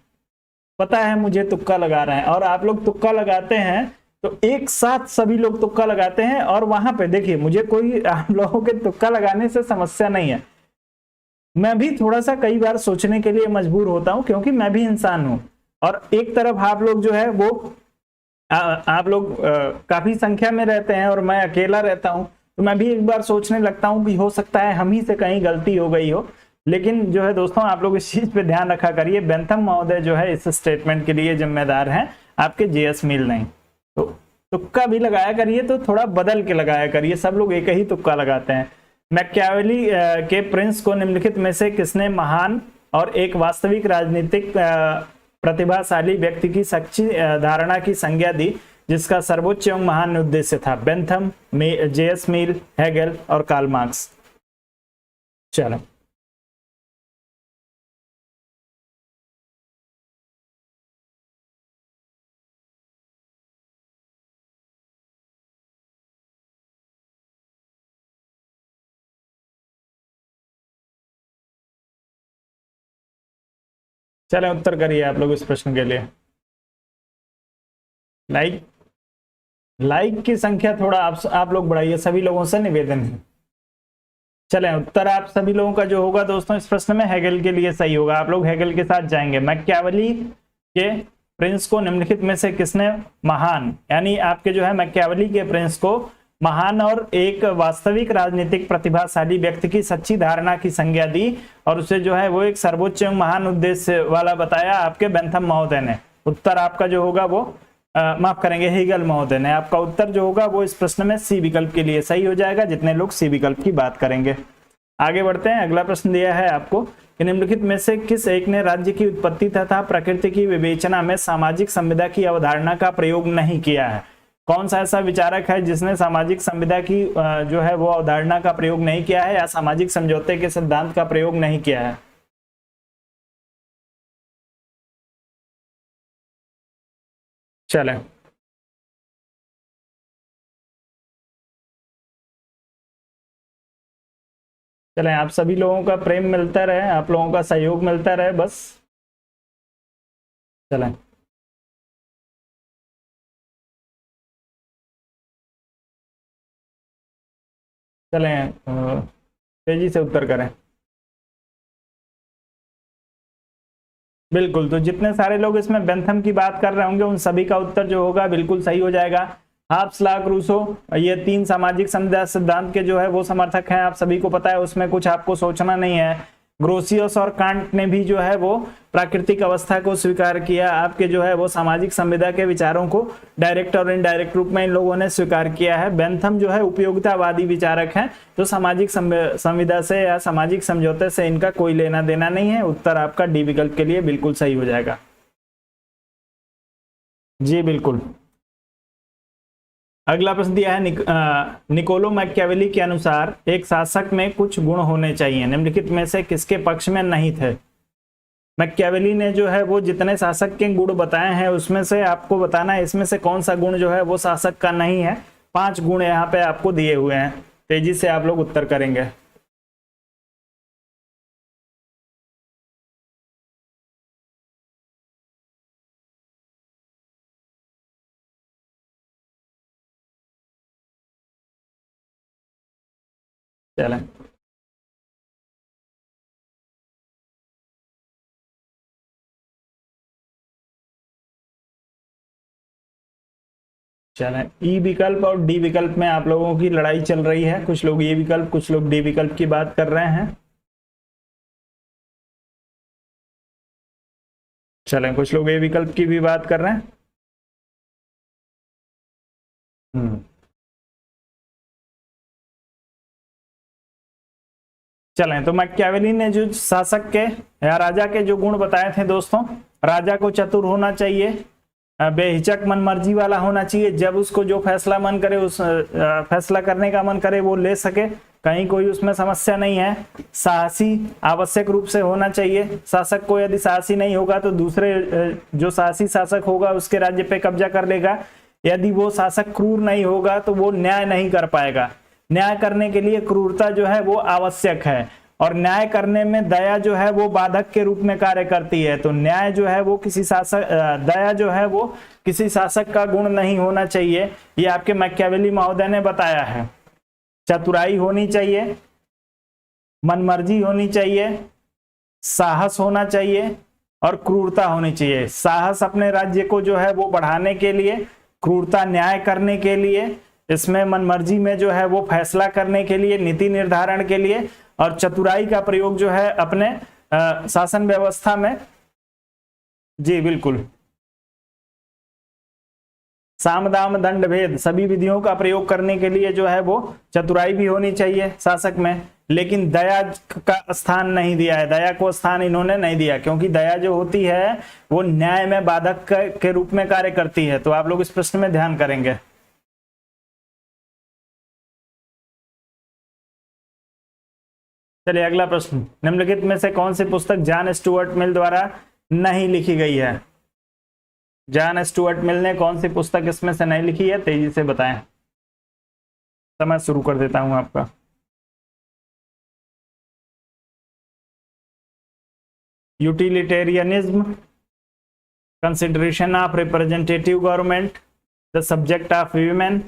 Speaker 1: पता है मुझे तुक्का लगा रहे हैं, और आप लोग तुक्का लगाते हैं तो एक साथ सभी लोग तुक्का लगाते हैं, और वहां पे देखिए मुझे कोई आप लोगों के तुक्का लगाने से समस्या नहीं है। मैं भी थोड़ा सा कई बार सोचने के लिए मजबूर होता हूं, क्योंकि मैं भी इंसान हूं। और एक तरफ आप लोग जो है वो आप लोग काफी संख्या में रहते हैं और मैं अकेला रहता हूं, तो मैं भी एक बार सोचने लगता हूं कि हो सकता है हम ही से कहीं गलती हो गई हो। लेकिन जो है दोस्तों, आप लोग इस चीज पे ध्यान रखा करिए, बेंथम महोदय जो है इस स्टेटमेंट के लिए जिम्मेदार हैं, आपके जेएस मील नहीं। तो तुक्का भी लगाया करिए तो थोड़ा बदल के लगाया करिए, सब लोग एक ही तुक्का लगाते हैं। मैकियावेली के प्रिंस को निम्नलिखित में से किसने महान और एक वास्तविक राजनीतिक प्रतिभाशाली व्यक्ति की सच्ची धारणा की संज्ञा दी, जिसका सर्वोच्च एवं महान उद्देश्य था? बेंथम, जेएस मील, हेगेल और कार्ल मार्क्स। चलो, चलें उत्तर करिए आप लोग इस प्रश्न के लिए। लाइक की संख्या थोड़ा आप लोग बढ़ाइए, सभी लोगों से निवेदन है। चलें, उत्तर आप सभी लोगों का जो होगा दोस्तों इस प्रश्न में हेगेल के लिए सही होगा। आप लोग हेगेल के साथ जाएंगे। मैकियावेली के प्रिंस को निम्नलिखित में से किसने महान, यानी आपके जो है मैकियावेली के प्रिंस को महान और एक वास्तविक राजनीतिक प्रतिभाशाली व्यक्ति की सच्ची धारणा की संज्ञा दी, और उसे जो है वो एक सर्वोच्च एवं महान उद्देश्य वाला बताया आपके बेंथम महोदय ने। उत्तर आपका जो होगा वो माफ करेंगे, हेगेल महोदय ने। आपका उत्तर जो होगा वो इस प्रश्न में सी विकल्प के लिए सही हो जाएगा, जितने लोग सी विकल्प की बात करेंगे। आगे बढ़ते हैं। अगला प्रश्न दिया है आपको कि निम्नलिखित में से किस एक ने राज्य की उत्पत्ति तथा प्रकृति की विवेचना में सामाजिक संविदा की अवधारणा का प्रयोग नहीं किया है? कौन सा ऐसा विचारक है जिसने सामाजिक संविदा की जो है वो अवधारणा का प्रयोग नहीं किया है, या सामाजिक समझौते के सिद्धांत का प्रयोग नहीं किया है? चलें, चलें, आप सभी लोगों का प्रेम मिलता रहे, आप लोगों का सहयोग मिलता रहे बस। चलें, चलें, तेजी से उत्तर करें। बिल्कुल, तो जितने सारे लोग इसमें बेंथम की बात कर रहे होंगे उन सभी का उत्तर जो होगा बिल्कुल सही हो जाएगा। हाब्स, लाक, रूसो, ये तीन सामाजिक संविदा सिद्धांत के जो है वो समर्थक हैं, आप सभी को पता है, उसमें कुछ आपको सोचना नहीं है। ग्रोसियस और कांट ने भी जो है वो प्राकृतिक अवस्था को स्वीकार किया। आपके जो है वो सामाजिक संविदा के विचारों को डायरेक्ट और इनडायरेक्ट रूप में इन लोगों ने स्वीकार किया है। बेंथम जो है उपयोगितावादी विचारक हैं, तो सामाजिक संविदा से या सामाजिक समझौते से इनका कोई लेना देना नहीं है। उत्तर आपका डी विकल्प के लिए बिल्कुल सही हो जाएगा। जी बिल्कुल। अगला प्रश्न दिया है निकोलो मैकियावेली के अनुसार एक शासक में कुछ गुण होने चाहिए, निम्नलिखित में से किसके पक्ष में नहीं थे? मैकियावेली ने जो है वो जितने शासक के गुण बताए हैं उसमें से आपको बताना है इसमें से कौन सा गुण जो है वो शासक का नहीं है। 5 गुण यहाँ पे आपको दिए हुए हैं, तेजी से आप लोग उत्तर करेंगे। चलें, चलें, ई विकल्प और डी विकल्प में आप लोगों की लड़ाई चल रही है। कुछ लोग ई विकल्प, कुछ लोग डी विकल्प की बात कर रहे हैं। चलें, कुछ लोग ए विकल्प की भी बात कर रहे हैं। चलें, तो मैकियावेली ने जो शासक के या राजा के जो गुण बताए थे दोस्तों, राजा को चतुर होना चाहिए, बेहिचक मनमर्जी वाला होना चाहिए, जब उसको जो फैसला मन करे उस फैसला करने का मन करे वो ले सके, कहीं कोई उसमें समस्या नहीं है, साहसी आवश्यक रूप से होना चाहिए, शासक को यदि साहसी नहीं होगा तो दूसरे जो साहसी शासक होगा उसके राज्य पे कब्जा कर लेगा, यदि वो शासक क्रूर नहीं होगा तो वो न्याय नहीं कर पाएगा, न्याय करने के लिए क्रूरता जो है वो आवश्यक है, और न्याय करने में दया जो है वो बाधक के रूप में कार्य करती है, तो न्याय जो है वो किसी शासक दया जो है वो किसी शासक का गुण नहीं होना चाहिए, ये आपके मैकियावेली महोदय ने बताया है। चतुराई होनी चाहिए, मनमर्जी होनी चाहिए, साहस होना चाहिए और क्रूरता होनी चाहिए। साहस अपने राज्य को जो है वो बढ़ाने के लिए, क्रूरता न्याय करने के लिए, इसमें मनमर्जी में जो है वो फैसला करने के लिए, नीति निर्धारण के लिए, और चतुराई का प्रयोग जो है अपने शासन व्यवस्था में। जी बिल्कुल, साम दाम दंड भेद सभी विधियों का प्रयोग करने के लिए जो है वो चतुराई भी होनी चाहिए शासक में, लेकिन दया का स्थान नहीं दिया है, दया को स्थान इन्होंने नहीं दिया, क्योंकि दया जो होती है वो न्याय में बाधक के रूप में कार्य करती है। तो आप लोग इस प्रश्न में ध्यान करेंगे। चलिए अगला प्रश्न, निम्नलिखित में से कौन सी पुस्तक जॉन स्टुअर्ट मिल द्वारा नहीं लिखी गई है? जॉन स्टुअर्ट मिल ने कौन सी पुस्तक इसमें से नहीं लिखी है, तेजी से बताएं। समय शुरू कर देता हूं आपका। Utilitarianism, consideration of representative government, the subject of women,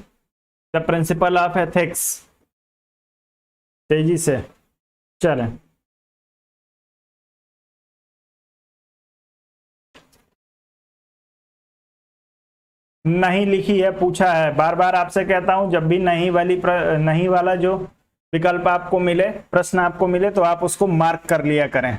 Speaker 1: the principle of ethics. तेजी से चलें। नहीं लिखी है पूछा है, बार बार आपसे कहता हूं जब भी नहीं वाला जो विकल्प आपको मिले, प्रश्न आपको मिले, तो आप उसको मार्क कर लिया करें।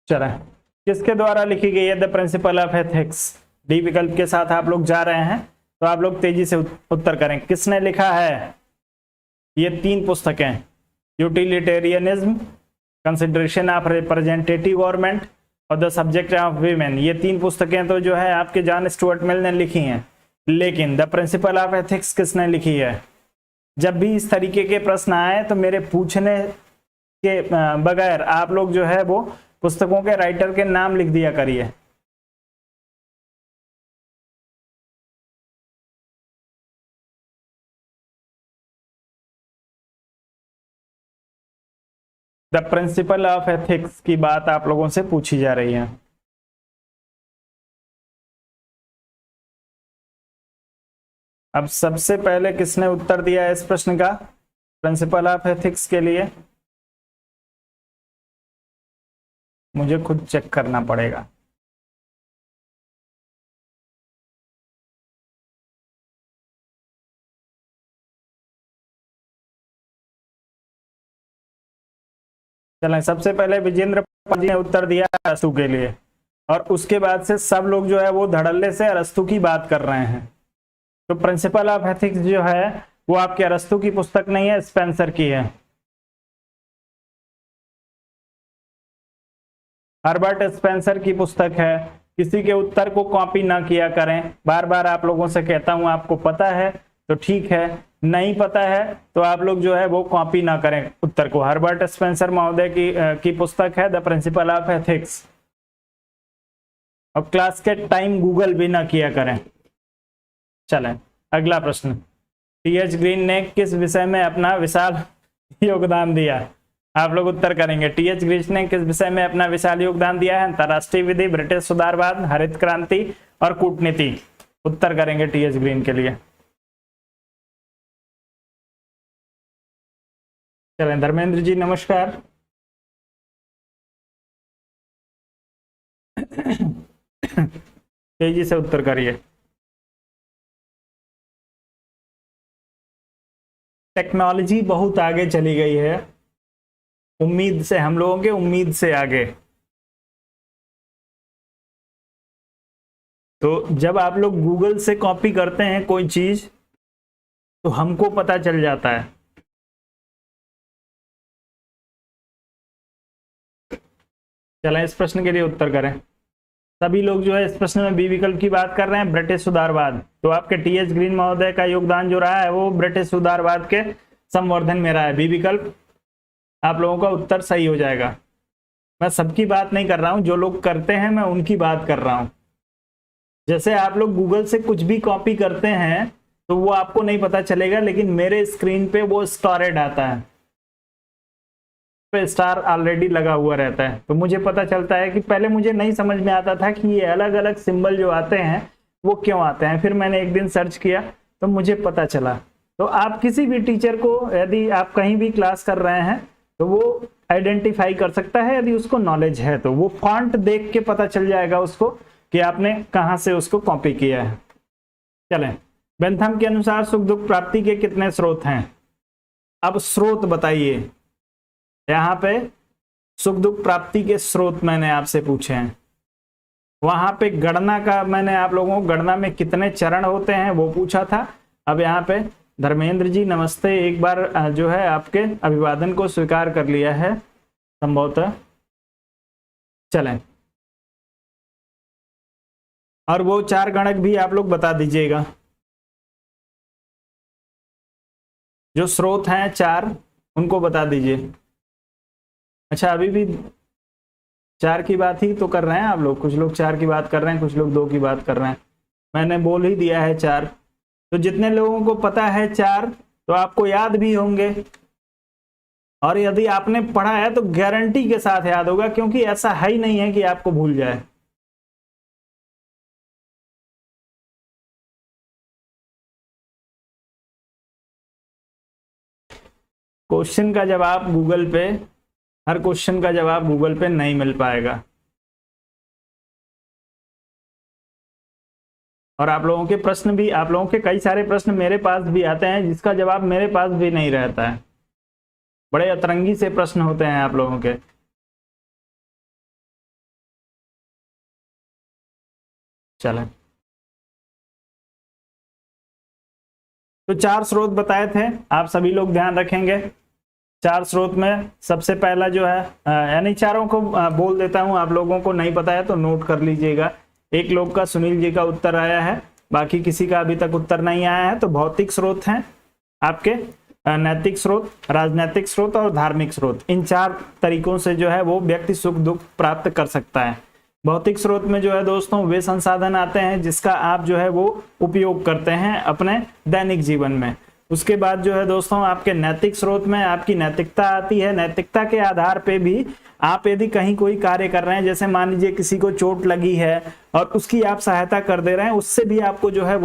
Speaker 1: चलें, किसके द्वारा लिखी गई है the principle of ethics? D विकल्प के साथ आप लोग जा रहे हैं, तो आप लोग तेजी से उत्तर करें, किसने लिखा है? ये तीन पुस्तकें, utilitarianism, consideration of representative government और द सब्जेक्ट ऑफ वीमेन, ये तीन पुस्तकें तो जो है आपके जॉन स्टुअर्ट मिल ने लिखी हैं, लेकिन द प्रिंसिपल ऑफ एथिक्स किसने लिखी है? जब भी इस तरीके के प्रश्न आए तो मेरे पूछने के बगैर आप लोग जो है वो पुस्तकों के राइटर के नाम लिख दिया करिए। द प्रिंसिपल ऑफ एथिक्स की बात आप लोगों से पूछी जा रही है। अब सबसे पहले किसने उत्तर दिया है इस प्रश्न का प्रिंसिपल ऑफ एथिक्स के लिए? मुझे खुद चेक करना पड़ेगा। चलें, सबसे पहले विजेंद्र पाल जी ने उत्तर दिया अरस्तु के लिए, और उसके बाद से सब लोग जो है वो धड़ल्ले से अरस्तु की बात कर रहे हैं। तो प्रिंसिपल ऑफ एथिक्स जो है वो आपके अरस्तु की पुस्तक नहीं है, स्पेंसर की है। हर्बर्ट स्पेंसर की पुस्तक है। किसी के उत्तर को कॉपी ना किया करें, बार बार आप लोगों से कहता हूं, आपको पता है तो ठीक है, नहीं पता है तो आप लोग जो है वो कॉपी ना करें उत्तर को। हर्बर्ट स्पेंसर महोदय की पुस्तक है द प्रिंसिपल ऑफ एथिक्स। और क्लास के टाइम गूगल भी ना किया करें। चलें अगला प्रश्न, टीएच ग्रीन ने किस विषय में अपना विशाल योगदान दिया? आप लोग उत्तर करेंगे। टीएच ग्रीन ने किस विषय में अपना विशाल योगदान दिया है? अंतरराष्ट्रीय विधि, ब्रिटिश सुधारवाद, हरित क्रांति और कूटनीति। उत्तर करेंगे टीएच ग्रीन के लिए। चलें, धर्मेंद्र जी नमस्कार। तेजी से उत्तर करिए। टेक्नोलॉजी बहुत आगे चली गई है, उम्मीद से, हम लोगों के उम्मीद से आगे। तो जब आप लोग गूगल से कॉपी करते हैं कोई चीज तो हमको पता चल जाता है। चलें इस प्रश्न के लिए उत्तर करें। सभी लोग जो है इस प्रश्न में बी विकल्प की बात कर रहे हैं, ब्रिटिश सुधारवाद। तो आपके टी.एच. ग्रीन महोदय का योगदान जो रहा है वो ब्रिटिश सुधारवाद के संवर्धन में रहा है। बी विकल्प आप लोगों का उत्तर सही हो जाएगा। मैं सबकी बात नहीं कर रहा हूं, जो लोग करते हैं मैं उनकी बात कर रहा हूं। जैसे आप लोग गूगल से कुछ भी कॉपी करते हैं तो वो आपको नहीं पता चलेगा, लेकिन मेरे स्क्रीन पे वो स्टोरेड आता है, पे स्टार ऑलरेडी लगा हुआ रहता है। तो मुझे पता चलता है कि पहले मुझे नहीं समझ में आता था कि ये अलग अलग सिंबल जो आते हैं वो क्यों आते हैं। फिर मैंने एक दिन सर्च किया तो मुझे पता चला। तो आप किसी भी टीचर को, यदि आप कहीं भी क्लास कर रहे हैं तो वो आइडेंटिफाई कर सकता है, यदि उसको नॉलेज है तो वो फॉन्ट देख के पता चल जाएगा उसको कि आपने कहाँ से उसको कॉपी किया है। चलें, बेंथम के अनुसार सुख दुख प्राप्ति के कितने स्रोत हैं? अब स्रोत बताइए। यहाँ पे सुख दुख प्राप्ति के स्रोत मैंने आपसे पूछे हैं। वहां पे गणना का मैंने आप लोगों को गणना में कितने चरण होते हैं वो पूछा था। अब यहाँ पे धर्मेंद्र जी नमस्ते, एक बार जो है आपके अभिवादन को स्वीकार कर लिया है संभवतः। चलें, और वो 4 गणक भी आप लोग बता दीजिएगा, जो स्रोत हैं 4 उनको बता दीजिए। अच्छा, अभी भी 4 की बात ही तो कर रहे हैं आप लोग। कुछ लोग 4 की बात कर रहे हैं, कुछ लोग 2 की बात कर रहे हैं। मैंने बोल ही दिया है 4। तो जितने लोगों को पता है 4 तो आपको याद भी होंगे, और यदि आपने पढ़ा है तो गारंटी के साथ याद होगा, क्योंकि ऐसा है ही नहीं है कि आपको भूल जाए। क्वेश्चन का जवाब गूगल पे, हर क्वेश्चन का जवाब गूगल पे नहीं मिल पाएगा। और आप लोगों के प्रश्न भी, आप लोगों के कई सारे प्रश्न मेरे पास भी आते हैं जिसका जवाब मेरे पास भी नहीं रहता है। बड़े अतरंगी से प्रश्न होते हैं आप लोगों के। चलें, तो 4 स्रोत बताए थे, आप सभी लोग ध्यान रखेंगे। 4 स्रोत में सबसे पहला जो है, यानी चारों को बोल देता हूं, आप लोगों को नहीं पता है तो नोट कर लीजिएगा। एक लोग का, सुनील जी का उत्तर आया है, बाकी किसी का अभी तक उत्तर नहीं आया है। तो भौतिक स्रोत हैं आपके, नैतिक स्रोत, राजनैतिक स्रोत और धार्मिक स्रोत। इन 4 तरीकों से जो है वो व्यक्ति सुख दुख प्राप्त कर सकता है। भौतिक स्रोत में जो है दोस्तों वे संसाधन आते हैं जिसका आप जो है वो उपयोग करते हैं अपने दैनिक जीवन में। उसके बाद जो है दोस्तों आपके नैतिक स्रोत में आपकी नैतिकता आती है। नैतिकता के आधार पे भी आप यदि कहीं कोई कार्य कर रहे हैं, जैसे मान लीजिए किसी को चोट लगी है और उसकी आप सहायता कर दे रहे हैं, उससे भी आपको जो है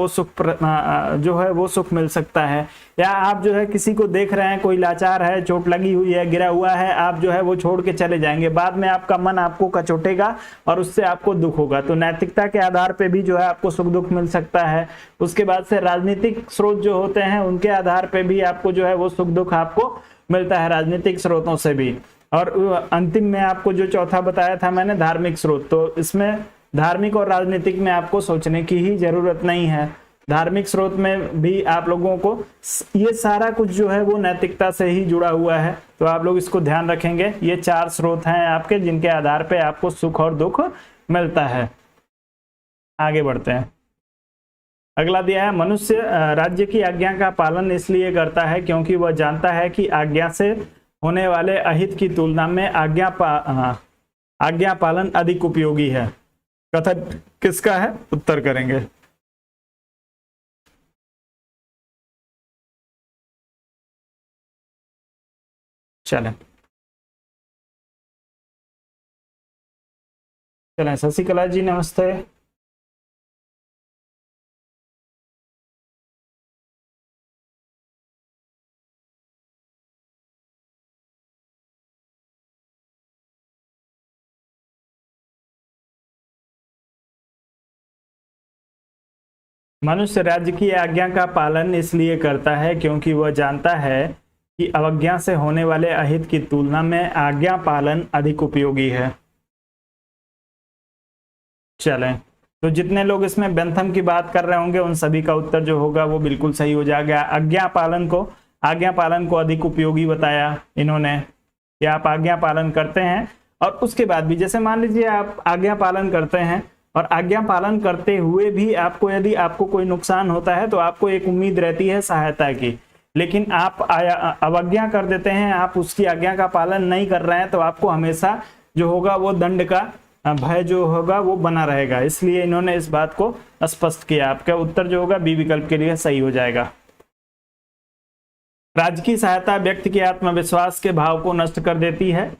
Speaker 1: वो सुख मिल सकता है। या आप जो है किसी को देख रहे हैं, कोई लाचार है, चोट लगी हुई है, गिरा हुआ है, आप जो है वो छोड़ के चले जाएंगे, बाद में आपका मन आपको कचोटेगा और उससे आपको दुख होगा। तो नैतिकता के आधार पे भी जो है आपको सुख दुख मिल सकता है। उसके बाद से राजनीतिक स्रोत जो होते हैं उनके आधार पे भी आपको जो है वो सुख दुख आपको मिलता है, राजनीतिक स्रोतों से भी। और अंतिम में आपको जो चौथा बताया था मैंने, धार्मिक स्रोत, तो इसमें धार्मिक और राजनीतिक में आपको सोचने की ही जरूरत नहीं है। धार्मिक स्रोत में भी आप लोगों को ये सारा कुछ जो है वो नैतिकता से ही जुड़ा हुआ है। तो आप लोग इसको ध्यान रखेंगे। ये 4 स्रोत हैं आपके जिनके आधार पे आपको सुख और दुख मिलता है। आगे बढ़ते हैं। अगला दिया है, मनुष्य राज्य की आज्ञा का पालन इसलिए करता है क्योंकि वह जानता है कि आज्ञा से होने वाले अहित की तुलना में आज्ञा पालन अधिक उपयोगी है। कथन किसका है? उत्तर करेंगे। चलें चलें, शशिकला जी नमस्ते। मनुष्य राज्य की आज्ञा का पालन इसलिए करता है क्योंकि वह जानता है कि अवज्ञा से होने वाले अहित की तुलना में आज्ञा पालन अधिक उपयोगी है। चलें, तो जितने लोग इसमें बेंथम की बात कर रहे होंगे उन सभी का उत्तर जो होगा वो बिल्कुल सही हो जाएगा। आज्ञा पालन को अधिक उपयोगी बताया इन्होंने कि आप आज्ञा पालन करते हैं और उसके बाद भी, जैसे मान लीजिए आप आज्ञा पालन करते हैं और आज्ञा पालन करते हुए भी आपको यदि आपको कोई नुकसान होता है तो आपको एक उम्मीद रहती है सहायता की, लेकिन आप अवज्ञा कर देते हैं, आप उसकी आज्ञा का पालन नहीं कर रहे हैं, तो आपको हमेशा जो होगा वो दंड का भय जो होगा वो बना रहेगा। इसलिए इन्होंने इस बात को स्पष्ट किया। आपका उत्तर जो होगा बी विकल्प के लिए सही हो जाएगा। राज्य की सहायता व्यक्ति के आत्मविश्वास के भाव को नष्ट कर देती है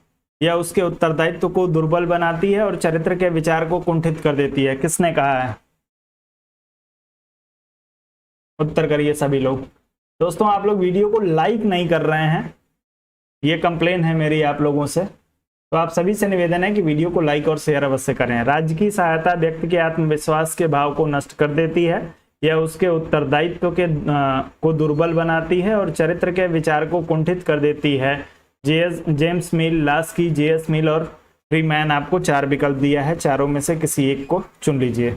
Speaker 1: या उसके उत्तरदायित्व को दुर्बल बनाती है और चरित्र के विचार को कुंठित कर देती है। किसने कहा है? उत्तर करिए सभी लोग। दोस्तों, आप लोग वीडियो को लाइक नहीं कर रहे हैं, ये कंप्लेन है मेरी आप लोगों से, तो आप सभी से निवेदन है कि वीडियो को लाइक और शेयर अवश्य करें। राज्य की सहायता व्यक्ति के आत्मविश्वास के भाव को नष्ट कर देती है या उसके उत्तरदायित्व को दुर्बल बनाती है और चरित्र के विचार को कुंठित कर देती है। जेम्स मिल, लास्की, जेएस मिल और फ्रीमैन, आपको 4 विकल्प दिया है, चारों में से किसी एक को चुन लीजिए।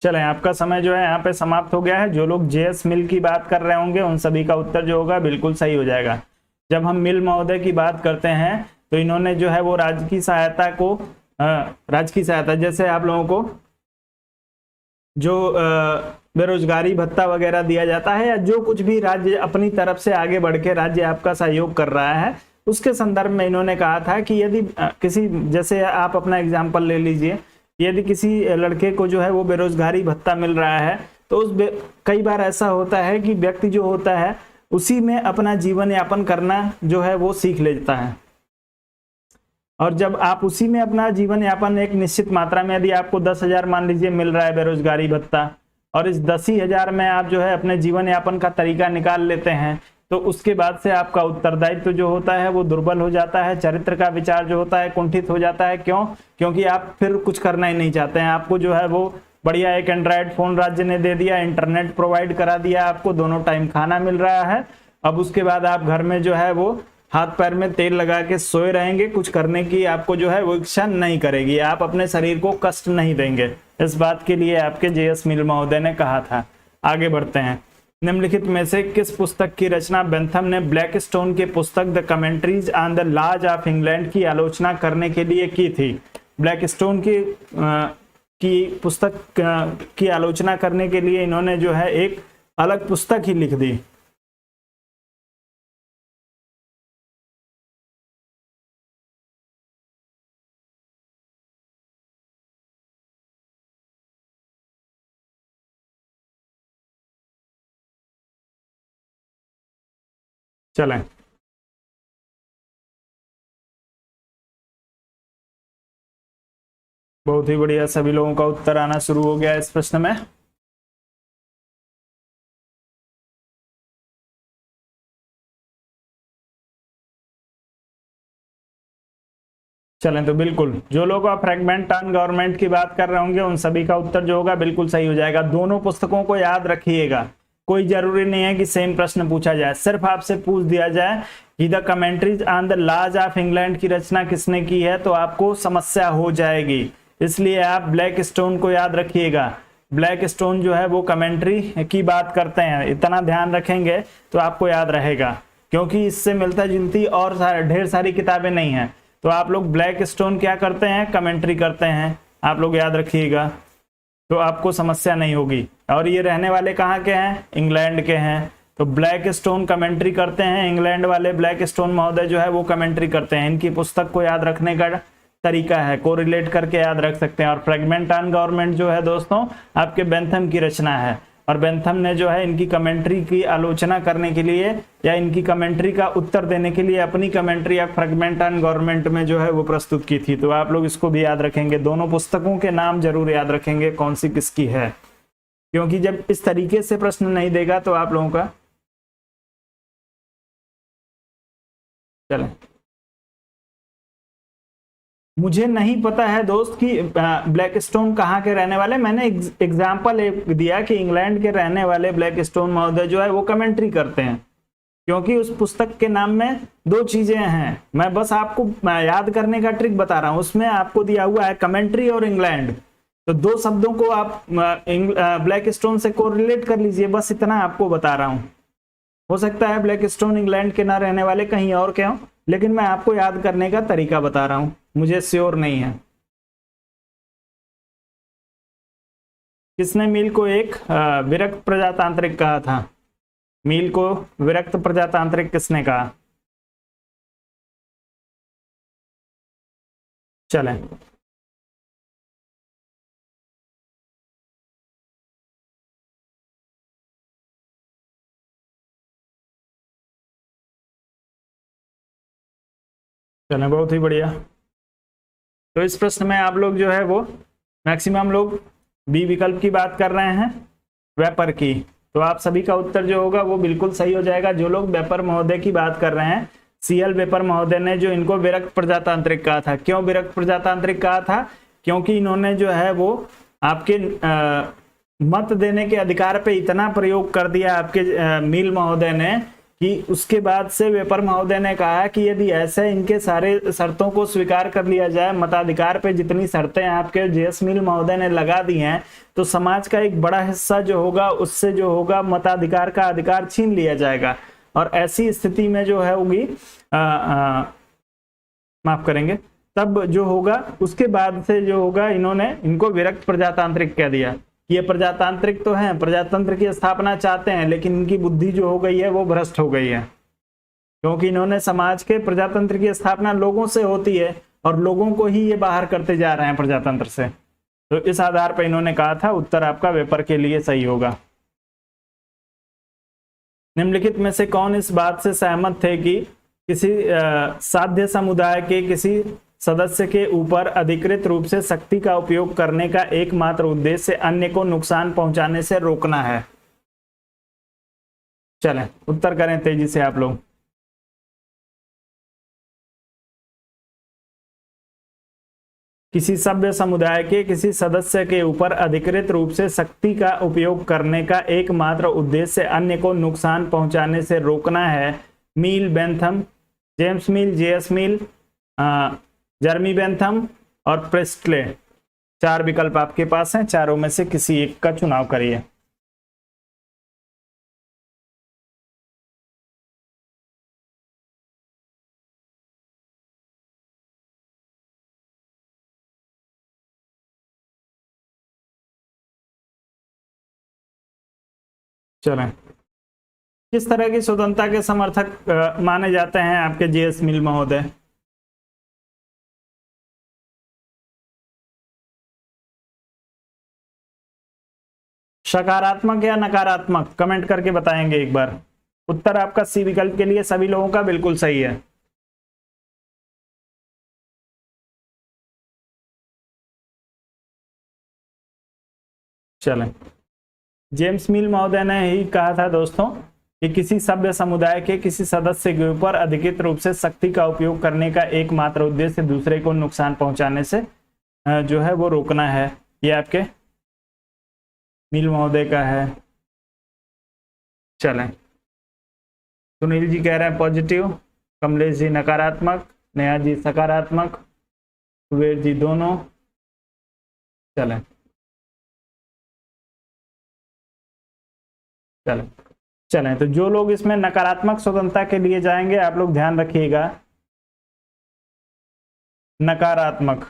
Speaker 1: चलें, आपका समय जो है यहाँ पे समाप्त हो गया है। जो लोग जेएस मिल की बात कर रहे होंगे उन सभी का उत्तर जो होगा बिल्कुल सही हो जाएगा। जब हम मिल महोदय की बात करते हैं तो इन्होंने जो है वो राज्य की सहायता जैसे आप लोगों को जो बेरोजगारी भत्ता वगैरह दिया जाता है या जो कुछ भी राज्य अपनी तरफ से आगे बढ़ के राज्य आपका सहयोग कर रहा है, उसके संदर्भ में इन्होंने कहा था कि यदि किसी, जैसे आप अपना एग्जाम्पल ले लीजिए, यदि किसी लड़के को जो है वो बेरोजगारी भत्ता मिल रहा है तो कई बार ऐसा होता है कि व्यक्ति जो होता है उसी में अपना जीवन यापन करना जो है वो सीख लेता है। और जब आप उसी में अपना जीवन यापन एक निश्चित मात्रा में, यदि आपको 10,000 मान लीजिए मिल रहा है बेरोजगारी भत्ता और इस 10,000 में आप जो है अपने जीवन यापन का तरीका निकाल लेते हैं, तो उसके बाद से आपका उत्तरदायित्व जो होता है वो दुर्बल हो जाता है, चरित्र का विचार जो होता है कुंठित हो जाता है। क्यों? क्योंकि आप फिर कुछ करना ही नहीं चाहते हैं। आपको जो है वो बढ़िया एक एंड्रॉयड फोन राज्य ने दे दिया, इंटरनेट प्रोवाइड करा दिया, आपको दोनों टाइम खाना मिल रहा है। अब उसके बाद आप घर में जो है वो हाथ पैर में तेल लगा के सोए रहेंगे, कुछ करने की आपको जो है वो इच्छा नहीं करेगी, आप अपने शरीर को कष्ट नहीं देंगे। इस बात के लिए आपके जेएस मिल महोदय ने कहा था। आगे बढ़ते हैं। निम्नलिखित में से किस पुस्तक की रचना बेंथम ने ब्लैकस्टोन के पुस्तक the commentaries on the laws of England की आलोचना करने के लिए की थी? ब्लैकस्टोन की पुस्तक की आलोचना करने के लिए इन्होंने जो है एक अलग पुस्तक ही लिख दी। चलें, बहुत ही बढ़िया, सभी लोगों का उत्तर आना शुरू हो गया इस प्रश्न में। चलें, तो बिल्कुल जो लोग आप फ्रैगमेंट ऑन गवर्नमेंट की बात कर रहे होंगे उन सभी का उत्तर जो होगा बिल्कुल सही हो जाएगा। दोनों पुस्तकों को याद रखिएगा, कोई जरूरी नहीं है कि सेम प्रश्न पूछा जाए, सिर्फ आपसे पूछ दिया जाए कि the commentaries on the laws of England की रचना किसने की है, तो आपको समस्या हो जाएगी। इसलिए आप ब्लैकस्टोन को याद रखिएगा। ब्लैकस्टोन जो है वो कमेंट्री की बात करते हैं, इतना ध्यान रखेंगे तो आपको याद रहेगा, क्योंकि इससे मिलता जुलती और ढेर सारी किताबें नहीं हैं। तो आप लोग ब्लैकस्टोन क्या करते हैं? कमेंट्री करते हैं, आप लोग याद रखिएगा, तो आपको समस्या नहीं होगी। और ये रहने वाले कहाँ के हैं? इंग्लैंड के हैं। तो ब्लैकस्टोन कमेंट्री करते हैं, इंग्लैंड वाले ब्लैकस्टोन महोदय जो है वो कमेंट्री करते हैं। इनकी पुस्तक को याद रखने का तरीका है, कोरिलेट करके याद रख सकते हैं। और फ्रैगमेंट ऑन गवर्नमेंट जो है दोस्तों आपके बेंथम की रचना है, और बेंथम ने जो है इनकी कमेंट्री की आलोचना करने के लिए या इनकी कमेंट्री का उत्तर देने के लिए अपनी कमेंट्री या फ्रैगमेंट ऑन गवर्नमेंट में जो है वो प्रस्तुत की थी। तो आप लोग इसको भी याद रखेंगे, दोनों पुस्तकों के नाम जरूर याद रखेंगे कौन सी किसकी है, क्योंकि जब इस तरीके से प्रश्न नहीं देगा तो आप लोगों का। चलें, मुझे नहीं पता है दोस्त कि ब्लैक स्टोन कहाँ के रहने वाले। मैंने एग्जाम्पल एक दिया कि इंग्लैंड के रहने वाले ब्लैक स्टोन महोदय जो है वो कमेंट्री करते हैं, क्योंकि उस पुस्तक के नाम में दो चीजें हैं। मैं बस आपको याद करने का ट्रिक बता रहा हूं। उसमें आपको दिया हुआ है कमेंट्री और इंग्लैंड, तो दो शब्दों को आप ब्लैक स्टोन से कोरिलेट कर लीजिए, बस इतना आपको बता रहा हूं। हो सकता है ब्लैक स्टोन इंग्लैंड के ना रहने वाले कहीं और के हों, लेकिन मैं आपको याद करने का तरीका बता रहा हूं, मुझे श्योर नहीं है। किसने मील को एक विरक्त प्रजातांत्रिक कहा था? मील को विरक्त प्रजातांत्रिक किसने कहा? चलें, चलें, बहुत ही बढ़िया। तो इस प्रश्न में आप लोग जो है वो मैक्सिमम लोग बी विकल्प की बात कर रहे हैं, वेपर की। तो आप सभी का उत्तर जो होगा वो बिल्कुल सही हो जाएगा। जो लोग वेपर महोदय की बात कर रहे हैं, सीएल वेपर महोदय ने जो इनको विरक्त प्रजातांत्रिक कहा था। क्यों विरक्त प्रजातांत्रिक कहा था? क्योंकि इन्होंने जो है वो आपके मत देने के अधिकार पे इतना प्रयोग कर दिया आपके मील महोदय ने, कि उसके बाद से वेपर महोदय ने कहा कि यदि ऐसे इनके सारे शर्तों को स्वीकार कर लिया जाए, मताधिकार पे जितनी शर्तें आपके जेएस मील महोदय ने लगा दी हैं, तो समाज का एक बड़ा हिस्सा जो होगा उससे जो होगा मताधिकार का अधिकार छीन लिया जाएगा। और ऐसी स्थिति में जो है होगी माफ करेंगे, तब जो होगा उसके बाद से जो होगा इन्होंने इनको विरक्त प्रजातांत्रिक कह दिया। ये प्रजातांत्रिक तो हैं, प्रजातंत्र की स्थापना चाहते हैं, लेकिन इनकी बुद्धि जो हो गई है वो भ्रष्ट हो गई है, क्योंकि इन्होंने समाज के प्रजातंत्र की स्थापना लोगों से होती है और लोगों को ही ये बाहर करते जा रहे हैं प्रजातंत्र से। तो इस आधार पर इन्होंने कहा था उत्तर आपका वेपर के लिए सही होगा। निम्नलिखित में से कौन इस बात से सहमत थे कि किसी साध्य समुदाय के किसी सदस्य के ऊपर अधिकृत रूप से शक्ति का उपयोग करने का एकमात्र उद्देश्य अन्य को नुकसान पहुंचाने से रोकना है? चलें, उत्तर करें तेजी से आप लोग। किसी सभ्य समुदाय के किसी सदस्य के ऊपर अधिकृत रूप से शक्ति का उपयोग करने का एकमात्र उद्देश्य अन्य को नुकसान पहुंचाने से रोकना है। मील, बेंथम, जेम्स मील, जेएस मील, जर्मी बेंथम और प्रेस्टले। चार विकल्प आपके पास हैं, चारों में से किसी एक का चुनाव करिए। चलें, किस तरह की स्वतंत्रता के समर्थक माने जाते हैं आपके जेएस मिल महोदय? सकारात्मक या नकारात्मक? कमेंट करके बताएंगे एक बार। उत्तर आपका सी विकल्प के लिए सभी लोगों का बिल्कुल सही है। चलें, जेम्स मिल महोदय ने ही कहा था दोस्तों कि किसी सभ्य समुदाय के किसी सदस्य के ऊपर अधिकृत रूप से शक्ति का उपयोग करने का एकमात्र उद्देश्य दूसरे को नुकसान पहुंचाने से जो है वो रोकना है। ये आपके मिल महोदय का है। चलें, सुनील जी कह रहे हैं पॉजिटिव, कमलेश जी नकारात्मक, नेहा जी सकारात्मक, कुबेर जी दोनों। चलें चलें चलें, तो जो लोग इसमें नकारात्मक स्वतंत्रता के लिए जाएंगे आप लोग ध्यान रखिएगा। नकारात्मक,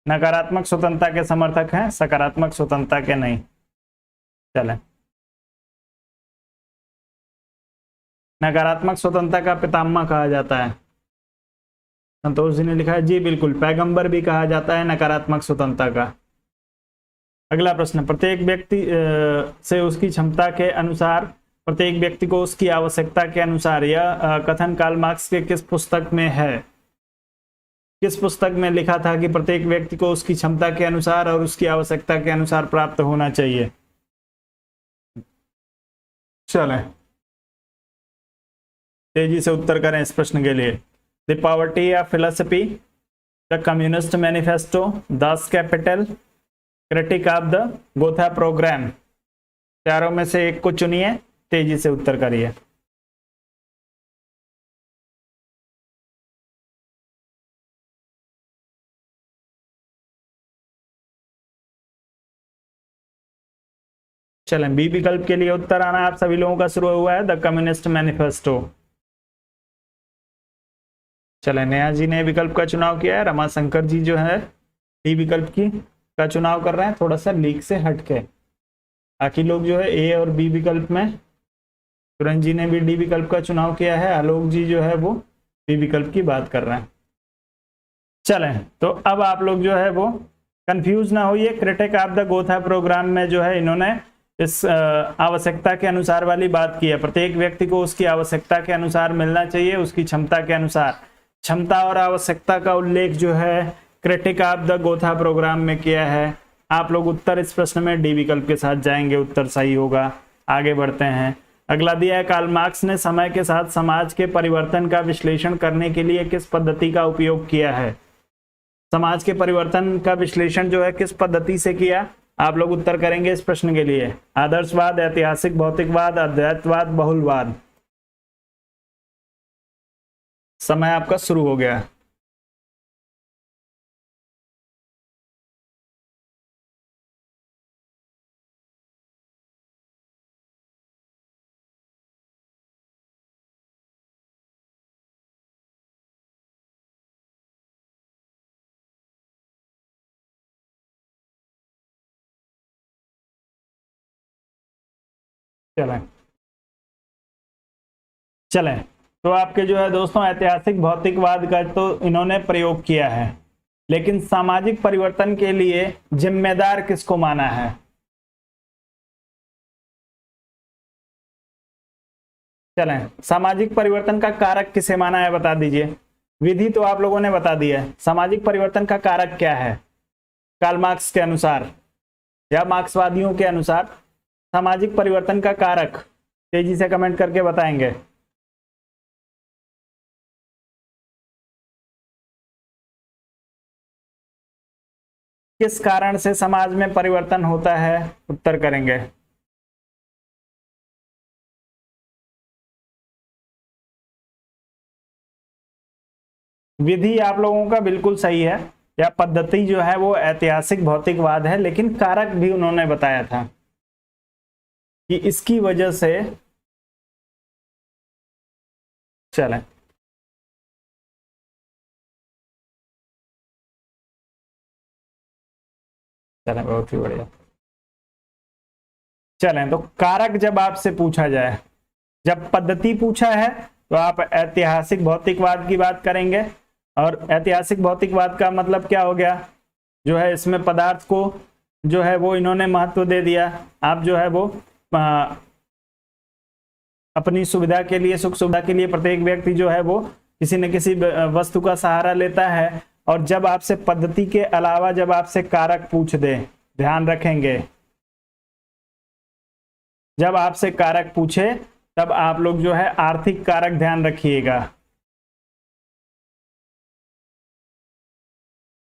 Speaker 1: नकारात्मक स्वतंत्रता के समर्थक हैं, सकारात्मक स्वतंत्रता के नहीं। चलें, नकारात्मक स्वतंत्रता का पितामह कहा जाता है। संतोष जी ने लिखा है जी बिल्कुल, पैगंबर भी कहा जाता है नकारात्मक स्वतंत्रता का। अगला प्रश्न, प्रत्येक व्यक्ति से उसकी क्षमता के अनुसार, प्रत्येक व्यक्ति को उसकी आवश्यकता के अनुसार, यह कथन कार्ल मार्क्स के किस पुस्तक में है? किस पुस्तक में लिखा था कि प्रत्येक व्यक्ति को उसकी क्षमता के अनुसार और उसकी आवश्यकता के अनुसार प्राप्त होना चाहिए? चलें, तेजी से उत्तर करें इस प्रश्न के लिए। The poverty of philosophy, the communist manifesto, Das Kapital, critique of the Gotha programme. चारों में से एक को चुनिए, तेजी से उत्तर करिए। चलें, बी विकल्प के लिए उत्तर आना आप सभी लोगों का शुरू हुआ है, द कम्युनिस्ट मैनिफेस्टो। चलें, नेहा जी ने विकल्प का चुनाव किया है, रमाशंकर जी जो है डी विकल्प की का चुनाव कर रहे हैं, थोड़ा सा लीक से हटके। बाकी लोग जो है ए और बी विकल्प में, तुरंत जी ने भी डी विकल्प का चुनाव किया है, आलोक जी जो है वो बी विकल्प की बात कर रहे हैं। चलें, तो अब आप लोग जो है वो कंफ्यूज ना होइए। Critique of the Gotha programme में जो है इन्होंने इस आवश्यकता के अनुसार वाली बात की है। प्रत्येक व्यक्ति को उसकी आवश्यकता के अनुसार मिलना चाहिए, उसकी क्षमता के अनुसार। क्षमता और आवश्यकता का उल्लेख जो है critique of the Gotha programme में किया है। आप लोग उत्तर इस प्रश्न में डी विकल्प के साथ जाएंगे, उत्तर सही होगा। आगे बढ़ते हैं, अगला दिया है, कार्ल मार्क्स ने समय के साथ समाज के परिवर्तन का विश्लेषण करने के लिए किस पद्धति का उपयोग किया है। समाज के परिवर्तन का विश्लेषण जो है किस पद्धति से किया, आप लोग उत्तर करेंगे इस प्रश्न के लिए। आदर्शवाद, ऐतिहासिक भौतिकवाद, अद्वैतवाद, बहुलवाद। समय आपका शुरू हो गया। चलें चलें, तो आपके जो है दोस्तों ऐतिहासिक भौतिकवाद का तो इन्होंने प्रयोग किया है, लेकिन सामाजिक परिवर्तन के लिए जिम्मेदार किसको माना है। चलें, सामाजिक परिवर्तन का कारक किसे माना है बता दीजिए। विधि तो आप लोगों ने बता दिया है, सामाजिक परिवर्तन का कारक क्या है कार्ल मार्क्स के अनुसार या मार्क्सवादियों के अनुसार। सामाजिक परिवर्तन का कारक तेजी से कमेंट करके बताएंगे। किस कारण से समाज में परिवर्तन होता है, उत्तर करेंगे। विधि आप लोगों का बिल्कुल सही है, या पद्धति जो है वो ऐतिहासिक भौतिकवाद है, लेकिन कारक भी उन्होंने बताया था कि इसकी वजह से। चलें, चलें, बहुत ही बढ़िया। चलें, तो कारक जब आपसे पूछा जाए, जब पद्धति पूछा है तो आप ऐतिहासिक भौतिकवाद की बात करेंगे। और ऐतिहासिक भौतिकवाद का मतलब क्या हो गया, जो है इसमें पदार्थ को जो है वो इन्होंने महत्व दे दिया। आप जो है वो अपनी सुविधा के लिए, सुख सुविधा के लिए प्रत्येक व्यक्ति जो है वो किसी न किसी वस्तु का सहारा लेता है। और जब आपसे पद्धति के अलावा जब आपसे कारक पूछ दे, ध्यान रखेंगे, जब आपसे कारक पूछे तब आप लोग जो है आर्थिक कारक ध्यान रखिएगा।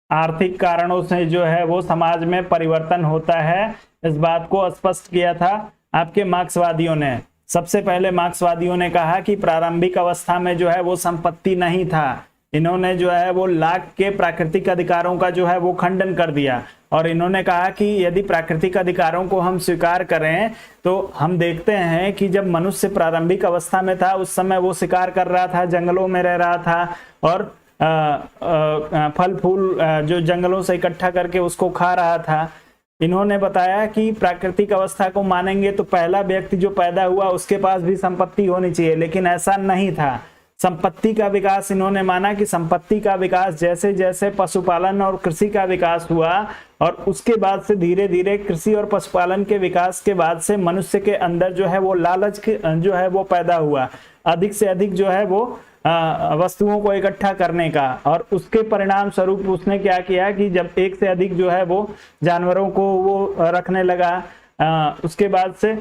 Speaker 1: आर्थिक कारणों से जो है वो समाज में परिवर्तन होता है, इस बात को स्पष्ट किया था आपके मार्क्सवादियों ने। सबसे पहले मार्क्सवादियों ने कहा कि प्रारंभिक अवस्था में जो है वो संपत्ति नहीं था। इन्होंने जो है वो लाख के प्राकृतिक अधिकारों का जो है वो खंडन कर दिया, और इन्होंने कहा कि यदि प्राकृतिक अधिकारों को हम स्वीकार करें तो हम देखते हैं कि जब मनुष्य प्रारंभिक अवस्था में था उस समय वो शिकार कर रहा था, जंगलों में रह रहा था, और फल फूल जो जंगलों से इकट्ठा करके उसको खा रहा था। इन्होंने बताया कि प्राकृतिक अवस्था को मानेंगे तो पहला व्यक्ति जो पैदा हुआ उसके पास भी संपत्ति होनी चाहिए, लेकिन ऐसा नहीं था। संपत्ति का विकास इन्होंने माना कि संपत्ति का विकास जैसे जैसे पशुपालन और कृषि का विकास हुआ, और उसके बाद से धीरे धीरे कृषि और पशुपालन के विकास के बाद से मनुष्य के अंदर जो है वो लालच जो है वो पैदा हुआ, अधिक से अधिक जो है वो वस्तुओं को इकट्ठा करने का। और उसके परिणाम स्वरूप उसने क्या किया कि जब एक से अधिक जो है वो जानवरों को वो रखने लगा, उसके बाद से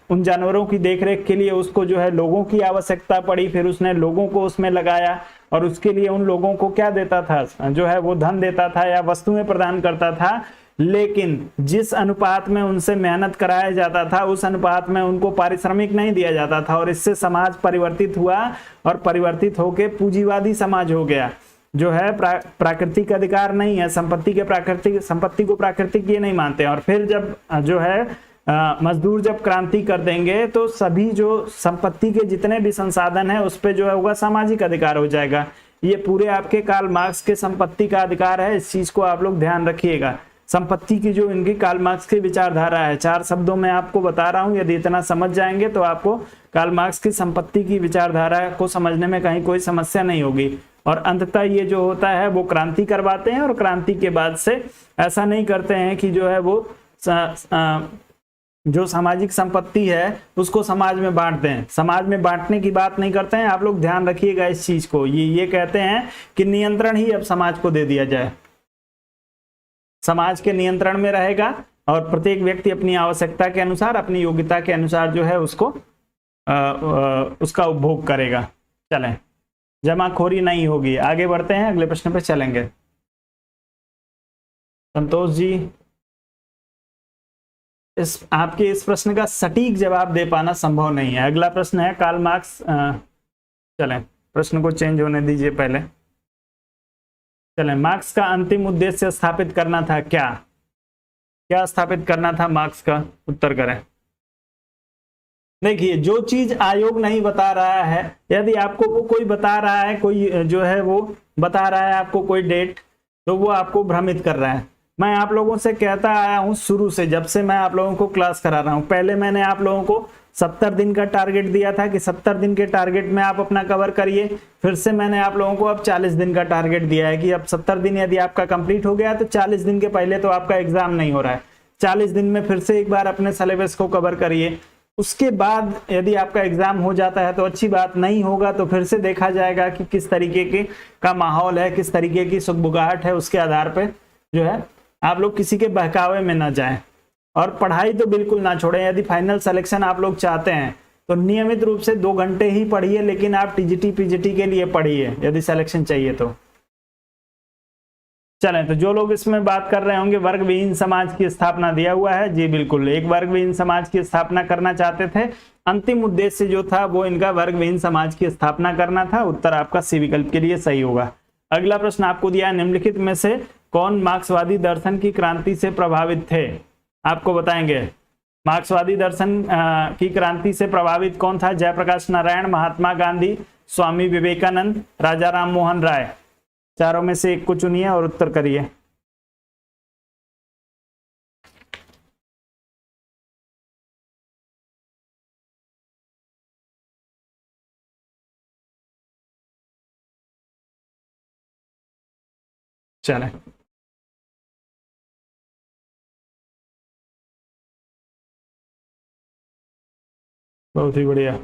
Speaker 1: उन जानवरों की देखरेख के लिए उसको जो है लोगों की आवश्यकता पड़ी, फिर उसने लोगों को उसमें लगाया और उसके लिए उन लोगों को क्या देता था, जो है वो धन देता था या वस्तुएं प्रदान करता था, लेकिन जिस अनुपात में उनसे मेहनत कराया जाता था उस अनुपात में उनको पारिश्रमिक नहीं दिया जाता था, और इससे समाज परिवर्तित हुआ और परिवर्तित होकर पूंजीवादी समाज हो गया। जो है प्राकृतिक अधिकार नहीं है, संपत्ति को प्राकृतिक ये नहीं मानते। और फिर जब जो है मजदूर जब क्रांति कर देंगे तो सभी जो संपत्ति के जितने भी संसाधन है उस पर जो है होगा सामाजिक अधिकार हो जाएगा। ये पूरे आपके कार्ल मार्क्स के संपत्ति का अधिकार है, इस चीज को आप लोग ध्यान रखिएगा। संपत्ति की जो इनकी कार्ल मार्क्स की विचारधारा है, 4 शब्दों में आपको बता रहा हूं, यदि इतना समझ जाएंगे तो आपको कार्ल मार्क्स की संपत्ति की विचारधारा को समझने में कहीं कोई समस्या नहीं होगी। और अंततः ये जो होता है वो क्रांति करवाते हैं, और क्रांति के बाद से ऐसा नहीं करते हैं कि जो है वो जो सामाजिक संपत्ति है उसको समाज में बांट दें। समाज में बांटने की बात नहीं करते हैं, आप लोग ध्यान रखिएगा इस चीज को। ये कहते हैं कि नियंत्रण ही अब समाज को दे दिया जाए, समाज के नियंत्रण में रहेगा और प्रत्येक व्यक्ति अपनी आवश्यकता के अनुसार, अपनी योग्यता के अनुसार जो है उसको उसका उपभोग करेगा। चलें, जमाखोरी नहीं होगी। आगे बढ़ते हैं, अगले प्रश्न पे चलेंगे। संतोष जी, आपके इस प्रश्न का सटीक जवाब दे पाना संभव नहीं है। अगला प्रश्न है कार्ल मार्क्स। चलें, प्रश्न को चेंज होने दीजिए पहले। चलें, मार्क्स का अंतिम उद्देश्य स्थापित करना था क्या? क्या स्थापित करना था मार्क्स का? उत्तर करें। देखिए, जो चीज आयोग नहीं बता रहा है, यदि आपको वो कोई बता रहा है, कोई जो है वो बता रहा है आपको कोई डेट, तो वो आपको भ्रमित कर रहा है। मैं आप लोगों से कहता आया हूं शुरू से, जब से मैं आप लोगों को क्लास करा रहा हूं। पहले मैंने आप लोगों को 70 दिन का टारगेट दिया था कि 70 दिन के टारगेट में आप अपना कवर करिए। फिर से मैंने आप लोगों को अब 40 दिन का टारगेट दिया है कि अब 70 दिन यदि आपका कंप्लीट हो गया तो 40 दिन के पहले तो आपका एग्जाम नहीं हो रहा है, 40 दिन में फिर से एक बार अपने सिलेबस को कवर करिए। उसके बाद यदि आपका एग्जाम हो जाता है तो अच्छी बात, नहीं होगा तो फिर से देखा जाएगा कि किस तरीके के का माहौल है, किस तरीके की सुगबुगाहट है। उसके आधार पर जो है आप लोग किसी के बहकावे में ना जाएं, और पढ़ाई तो बिल्कुल ना छोड़ें। यदि फाइनल सिलेक्शन आप लोग चाहते हैं तो नियमित रूप से 2 घंटे ही पढ़िए, लेकिन आप टीजीटी पीजीटी के लिए पढ़िए यदि सिलेक्शन चाहिए तो। चलें, तो जो लोग इसमें बात कर रहे होंगे वर्ग विहीन समाज की स्थापना दिया हुआ है, जी बिल्कुल, एक वर्ग विहीन समाज की स्थापना करना चाहते थे। अंतिम उद्देश्य जो था वो इनका वर्ग विहीन समाज की स्थापना करना था। उत्तर आपका सी विकल्प के लिए सही होगा। अगला प्रश्न आपको दिया है, निम्नलिखित में से कौन मार्क्सवादी दर्शन की क्रांति से प्रभावित थे? आपको बताएंगे मार्क्सवादी दर्शन की क्रांति से प्रभावित कौन था? जयप्रकाश नारायण, महात्मा गांधी, स्वामी विवेकानंद, राजा राम मोहन राय। चारों में से एक को चुनिए और उत्तर करिए। चलें, बहुत ही बढ़िया।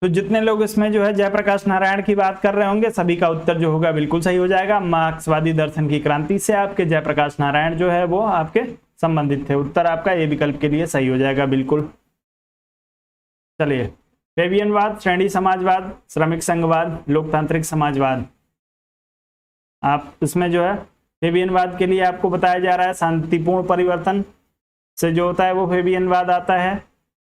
Speaker 1: तो जितने लोग इसमें जो है जयप्रकाश नारायण की बात कर रहे होंगे सभी का उत्तर जो होगा बिल्कुल सही हो जाएगा। मार्क्सवादी दर्शन की क्रांति से आपके जयप्रकाश नारायण जो है वो आपके संबंधित थे। उत्तर आपका ए विकल्प के लिए सही हो जाएगा बिल्कुल। चलिए, फेबियनवाद, श्रेणी समाजवाद, श्रमिक संघवाद, लोकतांत्रिक समाजवाद। आप इसमें जो है फेबियनवाद के लिए आपको बताया जा रहा है शांतिपूर्ण परिवर्तन से जो होता है वो फेबियनवाद आता है।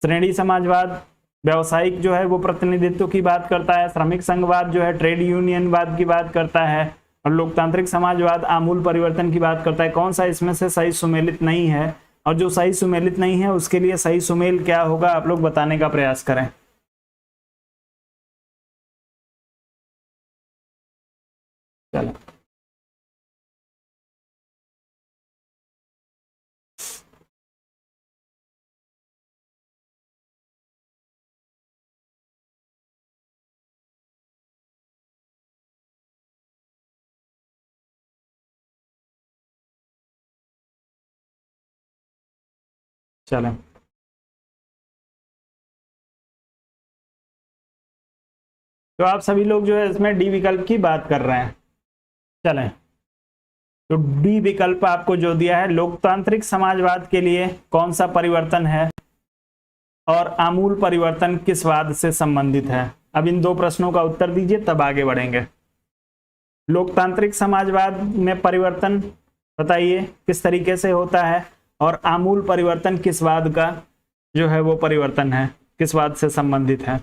Speaker 1: श्रेणी समाजवाद व्यावसायिक जो है वो प्रतिनिधित्व की बात करता है। श्रमिक संघवाद जो है ट्रेड यूनियनवाद की बात करता है। और लोकतांत्रिक समाजवाद आमूल परिवर्तन की बात करता है। कौन सा इसमें से सही सुमेलित नहीं है? और जो सही सुमेलित नहीं है उसके लिए सही सुमेल क्या होगा आप लोग बताने का प्रयास करें। चलो, चलें, तो आप सभी लोग जो है इसमें डी विकल्प की बात कर रहे हैं। चलें, तो डी विकल्प आपको जो दिया है, लोकतांत्रिक समाजवाद के लिए कौन सा परिवर्तन है और आमूल परिवर्तन किस वाद से संबंधित है। अब इन दो प्रश्नों का उत्तर दीजिए, तब आगे बढ़ेंगे। लोकतांत्रिक समाजवाद में परिवर्तन बताइए किस तरीके से होता है, और आमूल परिवर्तन किस वाद का जो है वो परिवर्तन है, किस वाद से संबंधित है।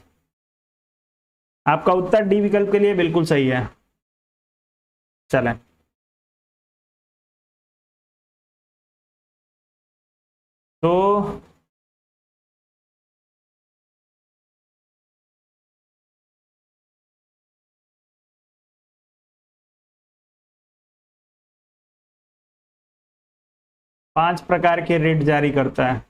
Speaker 1: आपका उत्तर डी विकल्प के लिए बिल्कुल सही है। चलें, तो पांच प्रकार के रिट जारी करता है।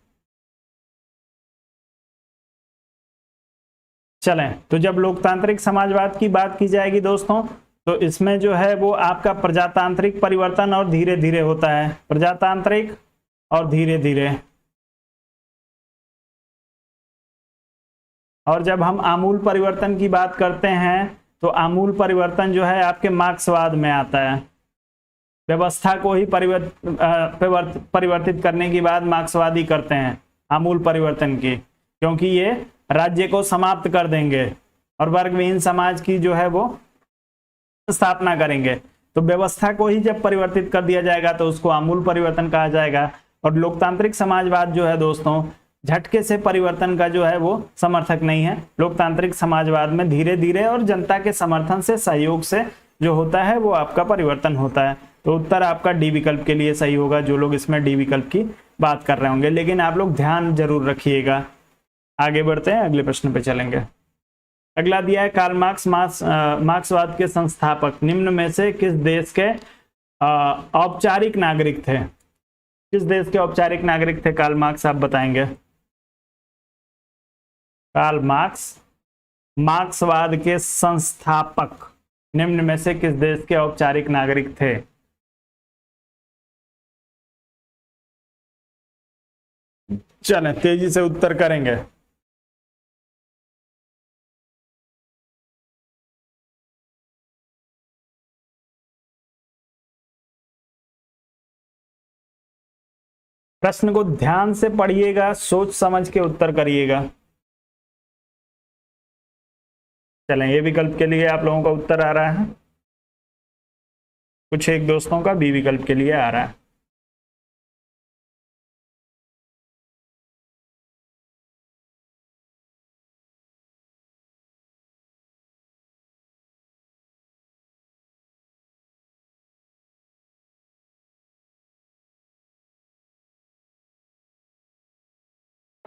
Speaker 1: चलें, तो जब लोकतांत्रिक समाजवाद की बात की जाएगी दोस्तों, तो इसमें जो है वो आपका प्रजातांत्रिक परिवर्तन और धीरे धीरे होता है, प्रजातांत्रिक और धीरे धीरे। और जब हम आमूल परिवर्तन की बात करते हैं, तो आमूल परिवर्तन जो है आपके मार्क्सवाद में आता है। व्यवस्था को ही परिवर्तित करने की बात मार्क्सवादी करते हैं आमूल परिवर्तन की, क्योंकि ये राज्य को समाप्त कर देंगे और वर्गविहीन समाज की जो है वो स्थापना करेंगे। तो व्यवस्था को ही जब परिवर्तित कर दिया जाएगा तो उसको आमूल परिवर्तन कहा जाएगा। और लोकतांत्रिक समाजवाद जो है दोस्तों, झटके से परिवर्तन का जो है वो समर्थक नहीं है। लोकतांत्रिक समाजवाद में धीरे धीरे और जनता के समर्थन से, सहयोग से जो होता है वो आपका परिवर्तन होता है। तो उत्तर आपका डी विकल्प के लिए सही होगा, जो लोग इसमें डी विकल्प की बात कर रहे होंगे। लेकिन आप लोग ध्यान जरूर रखिएगा। आगे बढ़ते हैं, अगले प्रश्न पे चलेंगे। अगला दिया है, कार्ल मार्क्स मार्क्सवाद के संस्थापक निम्न में से किस देश के औपचारिक नागरिक थे। किस देश के औपचारिक नागरिक थे कार्ल मार्क्स, आप बताएंगे। कार्ल मार्क्स मार्क्सवाद के संस्थापक निम्न में से किस देश के औपचारिक नागरिक थे। चलें, तेजी से उत्तर करेंगे। प्रश्न को ध्यान से पढ़िएगा, सोच समझ के उत्तर करिएगा। चलें, ये विकल्प के लिए आप लोगों का उत्तर आ रहा है, कुछ एक दोस्तों का बी विकल्प के लिए आ रहा है।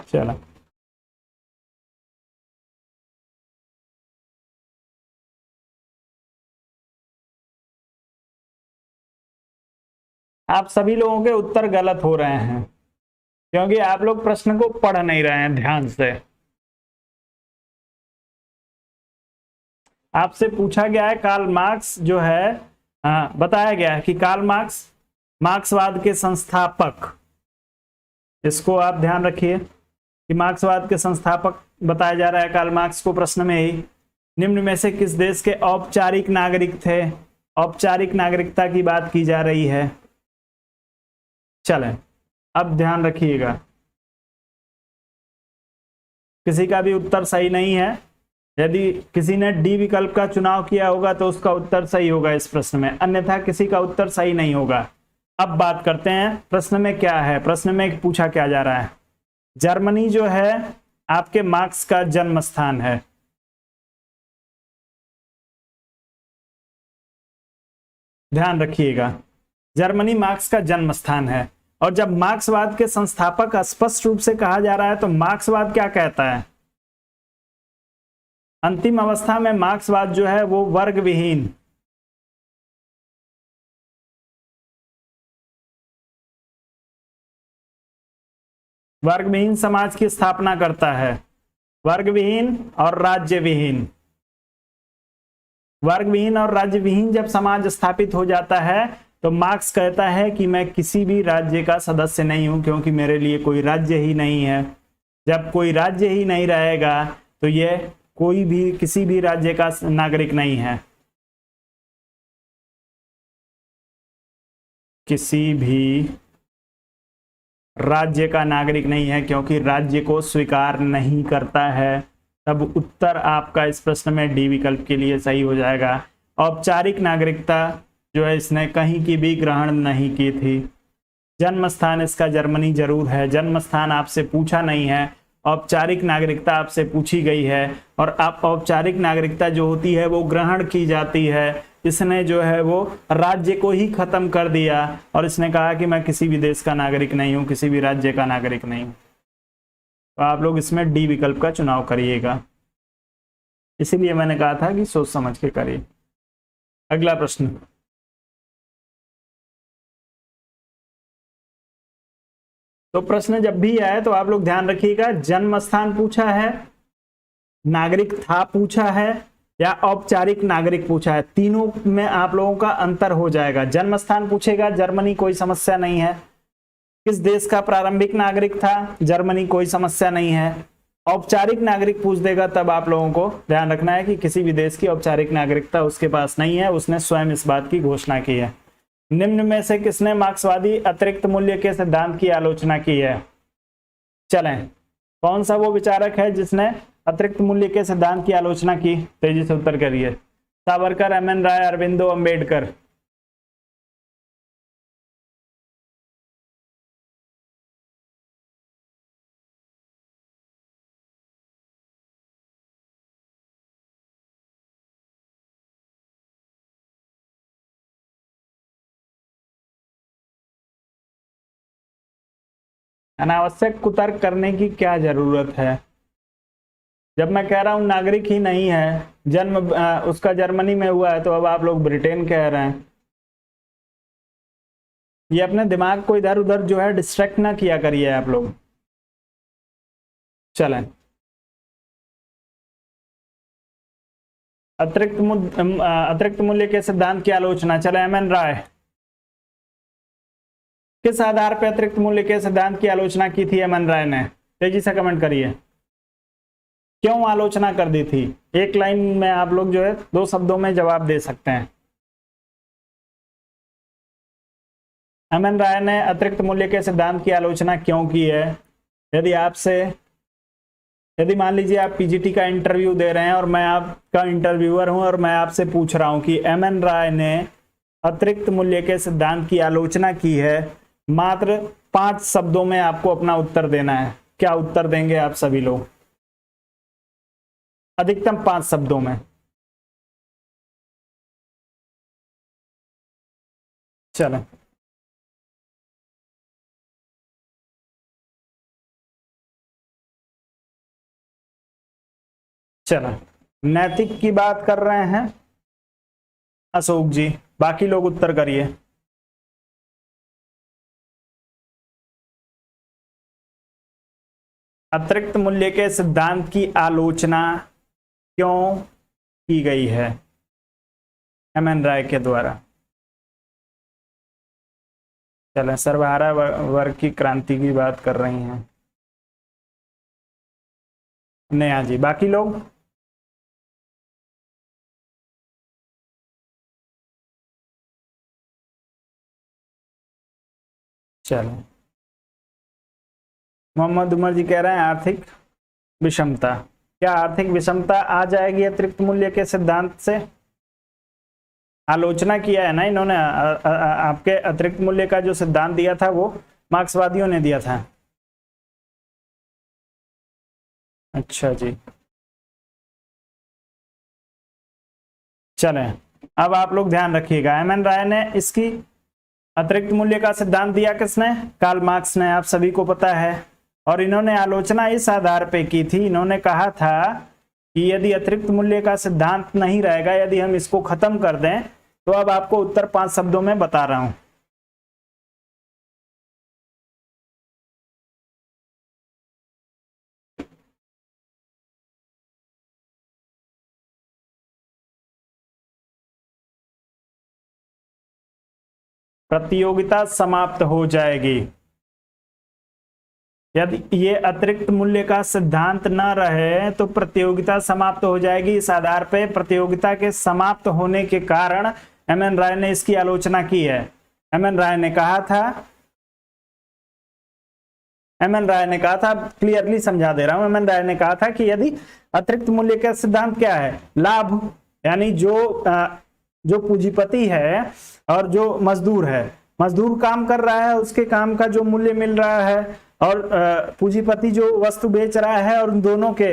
Speaker 1: चलो, आप सभी लोगों के उत्तर गलत हो रहे हैं, क्योंकि आप लोग प्रश्न को पढ़ नहीं रहे हैं ध्यान से। आपसे पूछा गया है कार्ल मार्क्स जो है, बताया गया है कि कार्ल मार्क्स मार्क्सवाद के संस्थापक, इसको आप ध्यान रखिए कि मार्क्सवाद के संस्थापक बताया जा रहा है कार्ल मार्क्स को प्रश्न में ही। निम्न में से किस देश के औपचारिक नागरिक थे, औपचारिक नागरिकता की बात की जा रही है। चलें, अब ध्यान रखिएगा, किसी का भी उत्तर सही नहीं है। यदि किसी ने डी विकल्प का चुनाव किया होगा तो उसका उत्तर सही होगा इस प्रश्न में, अन्यथा किसी का उत्तर सही नहीं होगा। अब बात करते हैं प्रश्न में क्या है। प्रश्न में पूछा क्या जा रहा है, जर्मनी जो है आपके मार्क्स का जन्म स्थान है। ध्यान रखिएगा, जर्मनी मार्क्स का जन्म स्थान है। और जब मार्क्सवाद के संस्थापक स्पष्ट रूप से कहा जा रहा है, तो मार्क्सवाद क्या कहता है, अंतिम अवस्था में मार्क्सवाद जो है वो वर्ग विहीन, वर्ग विहीन समाज की स्थापना करता है। वर्ग विहीन और राज्य विहीन, वर्ग विहीन और राज्य विहीन जब समाज स्थापित हो जाता है, तो मार्क्स कहता है कि मैं किसी भी राज्य का सदस्य नहीं हूं, क्योंकि मेरे लिए कोई राज्य ही नहीं है। जब कोई राज्य ही नहीं रहेगा तो ये कोई भी किसी भी राज्य का नागरिक नहीं है, किसी भी राज्य का नागरिक नहीं है, क्योंकि राज्य को स्वीकार नहीं करता है। तब उत्तर आपका इस प्रश्न में डी विकल्प के लिए सही हो जाएगा। औपचारिक नागरिकता जो है इसने कहीं की भी ग्रहण नहीं की थी। जन्म स्थान इसका जर्मनी जरूर है, जन्म स्थान आपसे पूछा नहीं है, औपचारिक नागरिकता आपसे पूछी गई है। और आप औपचारिक नागरिकता जो होती है वो ग्रहण की जाती है। इसने जो है वो राज्य को ही खत्म कर दिया और इसने कहा कि मैं किसी भी देश का नागरिक नहीं हूं, किसी भी राज्य का नागरिक नहीं हूं। तो आप लोग इसमें डी विकल्प का चुनाव करिएगा, इसीलिए मैंने कहा था कि सोच समझ के करिए। अगला प्रश्न, तो प्रश्न जब भी आए तो आप लोग ध्यान रखिएगा, जन्म स्थान पूछा है, नागरिक था पूछा है, या औपचारिक नागरिक पूछा है, तीनों में आप लोगों का अंतर हो जाएगा। जन्म स्थान पूछेगा, जर्मनी, कोई समस्या नहीं है। किस देश का प्रारंभिक नागरिक था, जर्मनी, कोई समस्या नहीं है। औपचारिक नागरिक पूछ देगा, तब आप लोगों को ध्यान रखना है कि किसी भी देश की औपचारिक नागरिकता उसके पास नहीं है, उसने स्वयं इस बात की घोषणा की है। निम्न में से किसने मार्क्सवादी अतिरिक्त मूल्य के सिद्धांत की आलोचना की है? चलें, कौन सा वो विचारक है जिसने अतिरिक्त मूल्य के सिद्धांत की आलोचना की? तेजी से उत्तर करिए। सावरकर, एम.एन. राय, अरविंदो, अंबेडकर। अनावश्यक कुतर्क करने की क्या जरूरत है? जब मैं कह रहा हूं नागरिक ही नहीं है, जन्म उसका जर्मनी में हुआ है, तो अब आप लोग ब्रिटेन कह रहे हैं। ये अपने दिमाग को इधर उधर जो है डिस्ट्रैक्ट ना किया करिए आप लोग। चलें, अतिरिक्त मूल्य के सिद्धांत की आलोचना, चले, एम.एन. राय। किस आधार पर अतिरिक्त मूल्य के सिद्धांत की आलोचना की थी एम.एन. राय ने? तेजी से कमेंट करिए। क्यों आलोचना कर दी थी? एक लाइन में आप लोग जो है 2 शब्दों में जवाब दे सकते हैं। एम.एन. राय ने अतिरिक्त मूल्य के सिद्धांत की आलोचना क्यों की है? यदि मान लीजिए आप पीजीटी का इंटरव्यू दे रहे हैं और मैं आपका इंटरव्यूअर हूं और मैं आपसे पूछ रहा हूं कि एम.एन. राय ने अतिरिक्त मूल्य के सिद्धांत की आलोचना की है, मात्र 5 शब्दों में आपको अपना उत्तर देना है। क्या उत्तर देंगे आप सभी लोग? अधिकतम 5 शब्दों में। चलो, चलो, नैतिक की बात कर रहे हैं अशोक जी, बाकी लोग उत्तर करिए। अतिरिक्त मूल्य के सिद्धांत की आलोचना क्यों की गई है एम.एन. राय के द्वारा? चलें, सर्वहारा वर्ग की क्रांति की बात कर रही हैं नेहा जी, बाकी लोग? चलें, मोहम्मद उमर जी कह रहे हैं आर्थिक विषमता। क्या आर्थिक विषमता आ जाएगी अतिरिक्त मूल्य के सिद्धांत से? आलोचना किया है ना इन्होंने, आपके अतिरिक्त मूल्य का जो सिद्धांत दिया था वो मार्क्सवादियों ने दिया था। अच्छा जी, चलें, अब आप लोग ध्यान रखिएगा, एम.एन. राय ने इसकी अतिरिक्त मूल्य का सिद्धांत दिया किसने? कार्ल मार्क्स ने, आप सभी को पता है। और इन्होंने आलोचना इस आधार पे की थी, इन्होंने कहा था कि यदि अतिरिक्त मूल्य का सिद्धांत नहीं रहेगा, यदि हम इसको खत्म कर दें, तो अब आपको उत्तर 5 शब्दों में बता रहा हूं। प्रतियोगिता समाप्त हो जाएगी। यदि ये अतिरिक्त मूल्य का सिद्धांत न रहे तो प्रतियोगिता समाप्त हो जाएगी। इस आधार पर प्रतियोगिता के समाप्त होने के कारण एम.एन. राय ने इसकी आलोचना की है। एम.एन. राय ने कहा था, क्लियरली समझा दे रहा हूं, एम.एन. राय ने कहा था कि यदि अतिरिक्त मूल्य का सिद्धांत क्या है, लाभ, यानी जो पूंजीपति है और जो मजदूर है, मजदूर काम कर रहा है, उसके काम का जो मूल्य मिल रहा है, और पूंजीपति जो वस्तु बेच रहा है, और उन दोनों के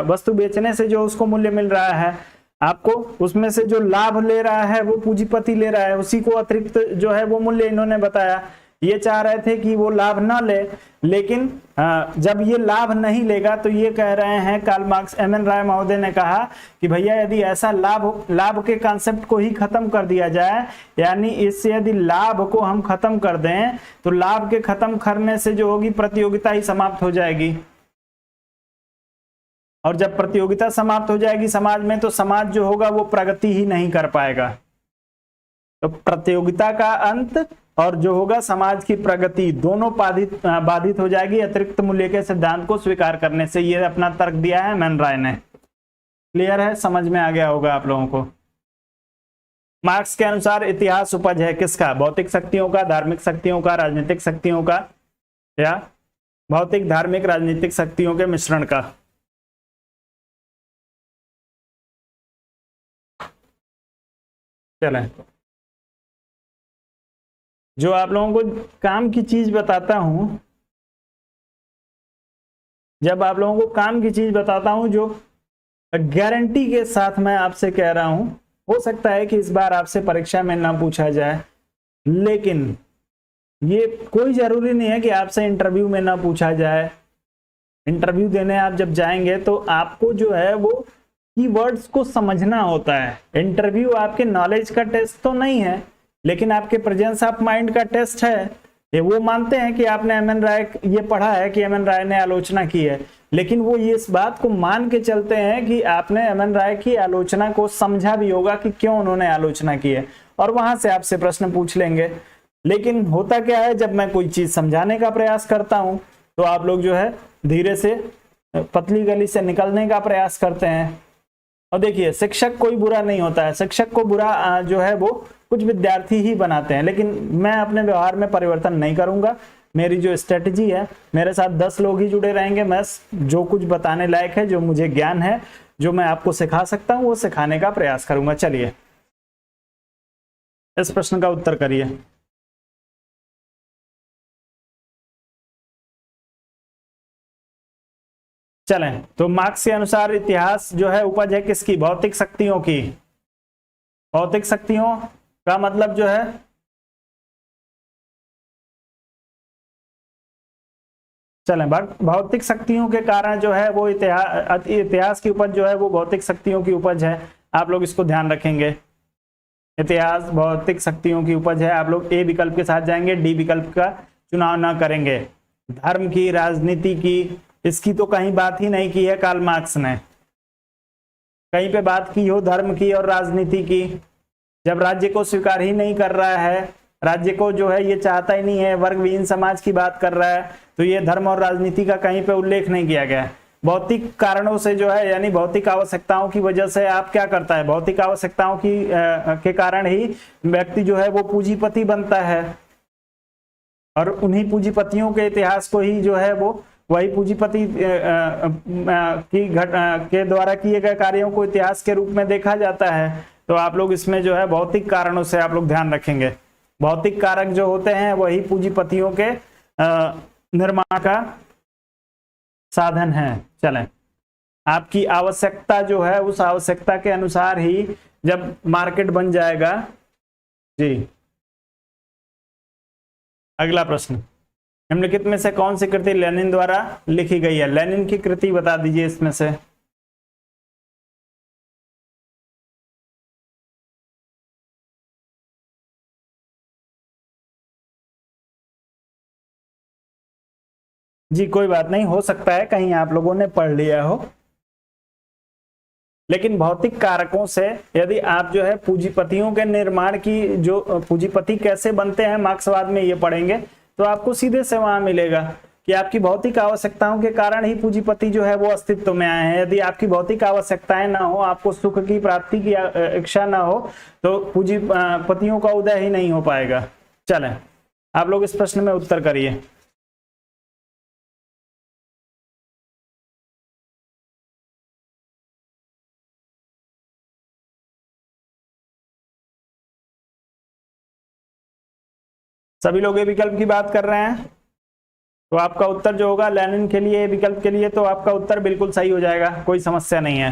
Speaker 1: वस्तु बेचने से जो उसको मूल्य मिल रहा है, आपको उसमें से जो लाभ ले रहा है वो पूंजीपति ले रहा है, उसी को अतिरिक्त जो है वो मूल्य इन्होंने बताया। ये चाह रहे थे कि वो लाभ ना ले, लेकिन जब ये लाभ नहीं लेगा तो ये कह रहे हैं कार्ल मार्क्स, एम.एन. राय महोदय ने कहा कि भैया यदि ऐसा लाभ के कॉन्सेप्ट को ही खत्म कर दिया जाए, यानी इससे यदि लाभ को हम खत्म कर दें तो लाभ के खत्म करने से जो होगी प्रतियोगिता ही समाप्त हो जाएगी, और जब प्रतियोगिता समाप्त हो जाएगी समाज में तो समाज जो होगा वो प्रगति ही नहीं कर पाएगा। तो प्रतियोगिता का अंत और जो होगा समाज की प्रगति दोनों बाधित हो जाएगी अतिरिक्त मूल्य के सिद्धांत को स्वीकार करने से। ये अपना तर्क दिया है एम.एन. राय ने। क्लियर है, समझ में आ गया होगा आप लोगों को। मार्क्स के अनुसार इतिहास उपज है किसका? भौतिक शक्तियों का, धार्मिक शक्तियों का, राजनीतिक शक्तियों का, या भौतिक, धार्मिक, राजनीतिक शक्तियों के मिश्रण का? चलें, जो आप लोगों को काम की चीज बताता हूं, जब आप लोगों को काम की चीज बताता हूं जो गारंटी के साथ मैं आपसे कह रहा हूं, हो सकता है कि इस बार आपसे परीक्षा में ना पूछा जाए, लेकिन ये कोई जरूरी नहीं है कि आपसे इंटरव्यू में ना पूछा जाए। इंटरव्यू देने आप जब जाएंगे तो आपको जो है वो कीवर्ड्स को समझना होता है। इंटरव्यू आपके नॉलेज का टेस्ट तो नहीं है, लेकिन आपके प्रेजेंस ऑफ माइंड का टेस्ट है। ये वो मानते हैं कि आपने एम.एन. राय ये पढ़ा है कि एम.एन. राय ने आलोचना की है, लेकिन वो ये इस बात को मान के चलते हैं कि आपने एम.एन. राय की आलोचना को समझा भी होगा कि क्यों उन्होंने आलोचना की है, और वहां से आपसे प्रश्न पूछ लेंगे। लेकिन होता क्या है, जब मैं कोई चीज समझाने का प्रयास करता हूं तो आप लोग जो है धीरे से पतली गली से निकलने का प्रयास करते हैं। और देखिए, शिक्षक कोई बुरा नहीं होता है, शिक्षक को बुरा जो है वो कुछ विद्यार्थी ही बनाते हैं, लेकिन मैं अपने व्यवहार में परिवर्तन नहीं करूंगा। मेरी जो स्ट्रेटजी है, मेरे साथ 10 लोग ही जुड़े रहेंगे। मैं जो कुछ बताने लायक है, जो मुझे ज्ञान है, जो मैं आपको सिखा सकता हूं, वो सिखाने का प्रयास करूंगा। चलिए इस प्रश्न का उत्तर करिए। चलें, तो मार्क्स के अनुसार इतिहास जो है उपज है किसकी? भौतिक शक्तियों की। भौतिक शक्तियों का मतलब जो है चलें, भौतिक शक्तियों के कारण जो है वो इतिहास की उपज जो है वो भौतिक शक्तियों की उपज है। आप लोग इसको ध्यान रखेंगे। इतिहास भौतिक शक्तियों की उपज है। आप लोग ए विकल्प के साथ जाएंगे, डी विकल्प का चुनाव ना करेंगे। धर्म की, राजनीति की, इसकी तो कहीं बात ही नहीं की है कार्ल मार्क्स ने। कहीं पे बात की हो धर्म की और राजनीति की? जब राज्य को स्वीकार ही नहीं कर रहा है, राज्य को जो है ये चाहता ही नहीं है, वर्गविहीन समाज की बात कर रहा है, तो ये धर्म और राजनीति का कहीं पे उल्लेख नहीं किया गया। भौतिक कारणों से जो है, यानी भौतिक आवश्यकताओं की वजह से आप क्या करता है, भौतिक आवश्यकताओं के कारण ही व्यक्ति जो है वो पूंजीपति बनता है, और उन्हीं पूंजीपतियों के इतिहास को ही जो है वो वही पूंजीपति के द्वारा किए गए कार्यों को इतिहास के रूप में देखा जाता है। तो आप लोग इसमें जो है भौतिक कारणों से आप लोग ध्यान रखेंगे। भौतिक कारक जो होते हैं वही पूंजीपतियों के निर्माण का साधन है। चलें, आपकी आवश्यकता जो है उस आवश्यकता के अनुसार ही जब मार्केट बन जाएगा। जी, अगला प्रश्न, निम्नलिखित में से कौन सी कृति लेनिन द्वारा लिखी गई है? लेनिन की कृति बता दीजिए इसमें से। जी कोई बात नहीं, हो सकता है कहीं आप लोगों ने पढ़ लिया हो, लेकिन भौतिक कारकों से यदि आप जो है पूंजीपतियों के निर्माण की, जो पूंजीपति कैसे बनते हैं मार्क्सवाद में ये पढ़ेंगे तो आपको सीधे से वहां मिलेगा। कि आपकी भौतिक आवश्यकताओं के कारण ही पूंजीपति जो है वो अस्तित्व में आए हैं। यदि आपकी भौतिक आवश्यकताएं ना हो, आपको सुख की प्राप्ति की इच्छा ना हो, तो पूंजीपतियों का उदय ही नहीं हो पाएगा। चलें, आप लोग इस प्रश्न में उत्तर करिए। सभी लोग ये विकल्प की बात कर रहे हैं, तो आपका उत्तर जो होगा लेनिन के लिए, विकल्प के लिए, तो आपका उत्तर बिल्कुल सही हो जाएगा, कोई समस्या नहीं है।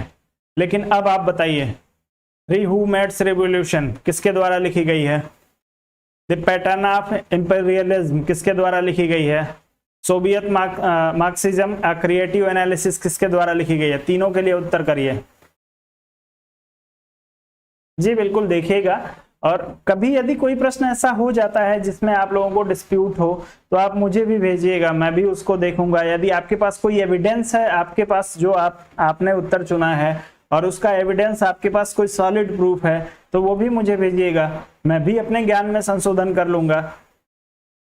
Speaker 1: लेकिन अब आप बताइए, री हू मेड्स रेवोल्यूशन किसके द्वारा लिखी गई है? द पैटर्न ऑफ इंपीरियलिज्म किसके द्वारा लिखी गई है? Soviet Marxism a creative analysis किसके द्वारा लिखी गई है? तीनों के लिए उत्तर करिए। जी बिल्कुल देखिएगा, और कभी यदि कोई प्रश्न ऐसा हो जाता है जिसमें आप लोगों को डिस्प्यूट हो, तो आप मुझे भी भेजिएगा, मैं भी उसको देखूंगा। यदि आपके पास कोई एविडेंस है, आपके पास जो आपने उत्तर चुना है और उसका एविडेंस, आपके पास कोई सॉलिड प्रूफ है, तो वो भी मुझे भेजिएगा। मैं भी अपने ज्ञान में संशोधन कर लूंगा।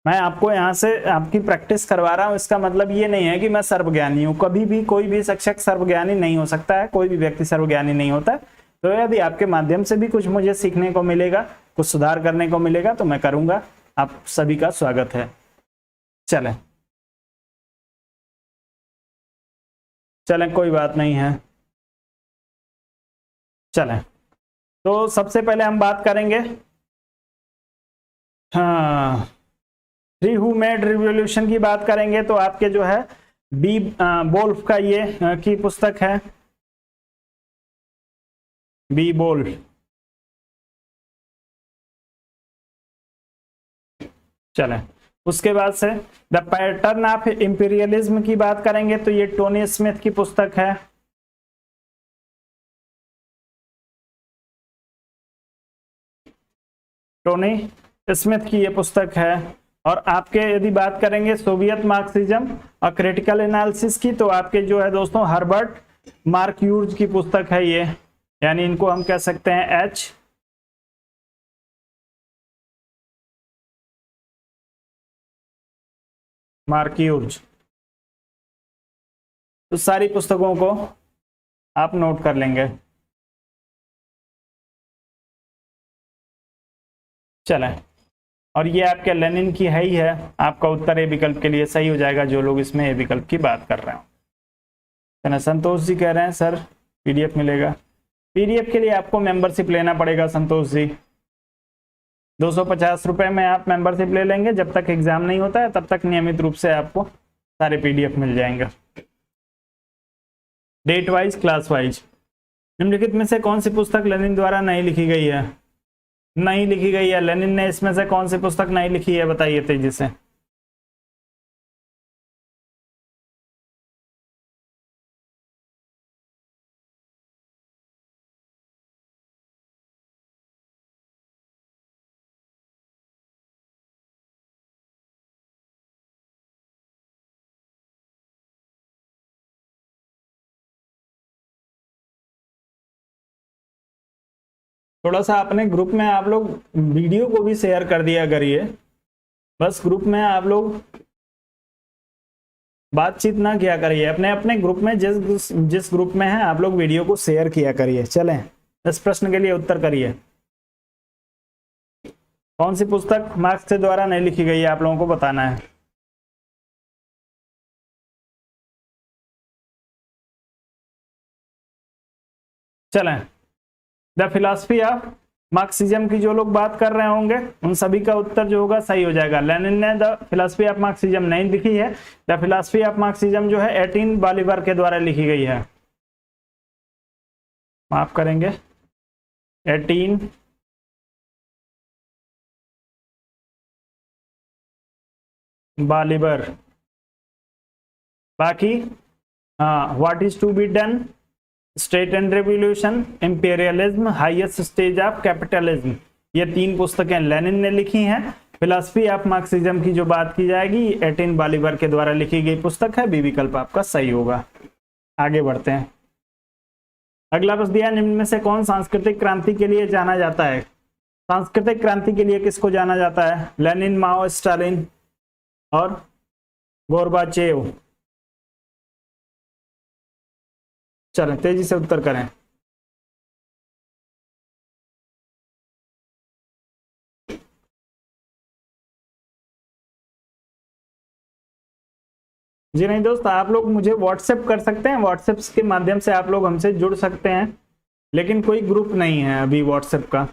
Speaker 1: मैं आपको यहाँ से आपकी प्रैक्टिस करवा रहा हूँ, इसका मतलब ये नहीं है कि मैं सर्वज्ञानी हूँ। कभी भी कोई भी शिक्षक सर्वज्ञानी नहीं हो सकता है, कोई भी व्यक्ति सर्वज्ञानी नहीं होता है। तो यदि आपके माध्यम से भी कुछ मुझे सीखने को मिलेगा, कुछ सुधार करने को मिलेगा, तो मैं करूंगा। आप सभी का स्वागत है। चलें चलें, कोई बात नहीं है। चलें, तो सबसे पहले हम बात करेंगे, हाँ, री हू मेड रिवॉल्यूशन की बात करेंगे। तो आपके जो है बी वोल्फ का ये की पुस्तक है, बी वोल्फ। चलें, उसके बाद से द पैटर्न ऑफ इंपीरियलिज्म की बात करेंगे, तो ये टोनी स्मिथ की पुस्तक है। टोनी स्मिथ की ये पुस्तक है। और आपके यदि बात करेंगे सोवियत मार्क्सिज्म और क्रिटिकल एनालिसिस की, तो आपके जो है दोस्तों हर्बर्ट मार्क्यूज की पुस्तक है ये, यानी इनको हम कह सकते हैं एच मार्क्यूज। तो सारी पुस्तकों को आप नोट कर लेंगे। चलें, और ये आपके लेनिन की है ही है। आपका उत्तर ए विकल्प के लिए सही हो जाएगा, जो लोग इसमें ए विकल्प की बात कर रहे हो। संतोष जी कह रहे हैं सर पीडीएफ मिलेगा। पीडीएफ के लिए आपको मेंबरशिप लेना पड़ेगा संतोष जी। 250 रुपए में आप मेंबरशिप ले लेंगे, जब तक एग्जाम नहीं होता है तब तक नियमित रूप से आपको सारे पीडीएफ मिल जाएंगे, डेट वाइज, क्लास वाइज। निम्नलिखित में से कौन सी पुस्तक लेनिन द्वारा नहीं लिखी गई है? नहीं लिखी गई है। लेनिन ने इसमें से कौन सी पुस्तक नहीं लिखी है, बताइए तेजी से। थोड़ा सा अपने ग्रुप में आप लोग वीडियो को भी शेयर कर दिया करिए। बस ग्रुप में आप लोग बातचीत ना किया करिए, अपने अपने ग्रुप में जिस ग्रुप में है आप लोग वीडियो को शेयर किया करिए। चलें, इस प्रश्न के लिए उत्तर करिए। कौन सी पुस्तक मार्क्स के द्वारा नहीं लिखी गई है, आप लोगों को बताना है। चलें, द फिलॉसफी ऑफ मार्क्सिज्म की जो लोग बात कर रहे होंगे उन सभी का उत्तर जो होगा सही हो जाएगा। लेनिन ने द फिलॉसफी ऑफ मार्क्सिज्म नहीं लिखी है। द फिलॉसफी ऑफ मार्क्सिज्म जो है 18 बॉलीवर के द्वारा लिखी गई है। माफ करेंगे, 18 बॉलीवर। बाकी हाँ, what is to be done, state and revolution, imperialism, highest stage of capitalism, ये 3 पुस्तकें लेनिन ने लिखी हैं। फिलॉसफी ऑफ मार्क्सिज्म की जो बात की जाएगी 18 बॉलीवर के द्वारा लिखी गई पुस्तक है। बी विकल्प आपका सही होगा। आगे बढ़ते हैं। अगला प्रश्न दिया, निम्न में से कौन सांस्कृतिक क्रांति के लिए जाना जाता है? सांस्कृतिक क्रांति के लिए किसको जाना जाता है? लेनिन, माओ, स्टालिन और गोरबाचेव। चलें तेजी से उत्तर करें। जी नहीं दोस्त, आप लोग मुझे व्हाट्सएप कर सकते हैं, व्हाट्सएप के माध्यम से आप लोग हमसे जुड़ सकते हैं, लेकिन कोई ग्रुप नहीं है अभी व्हाट्सएप का।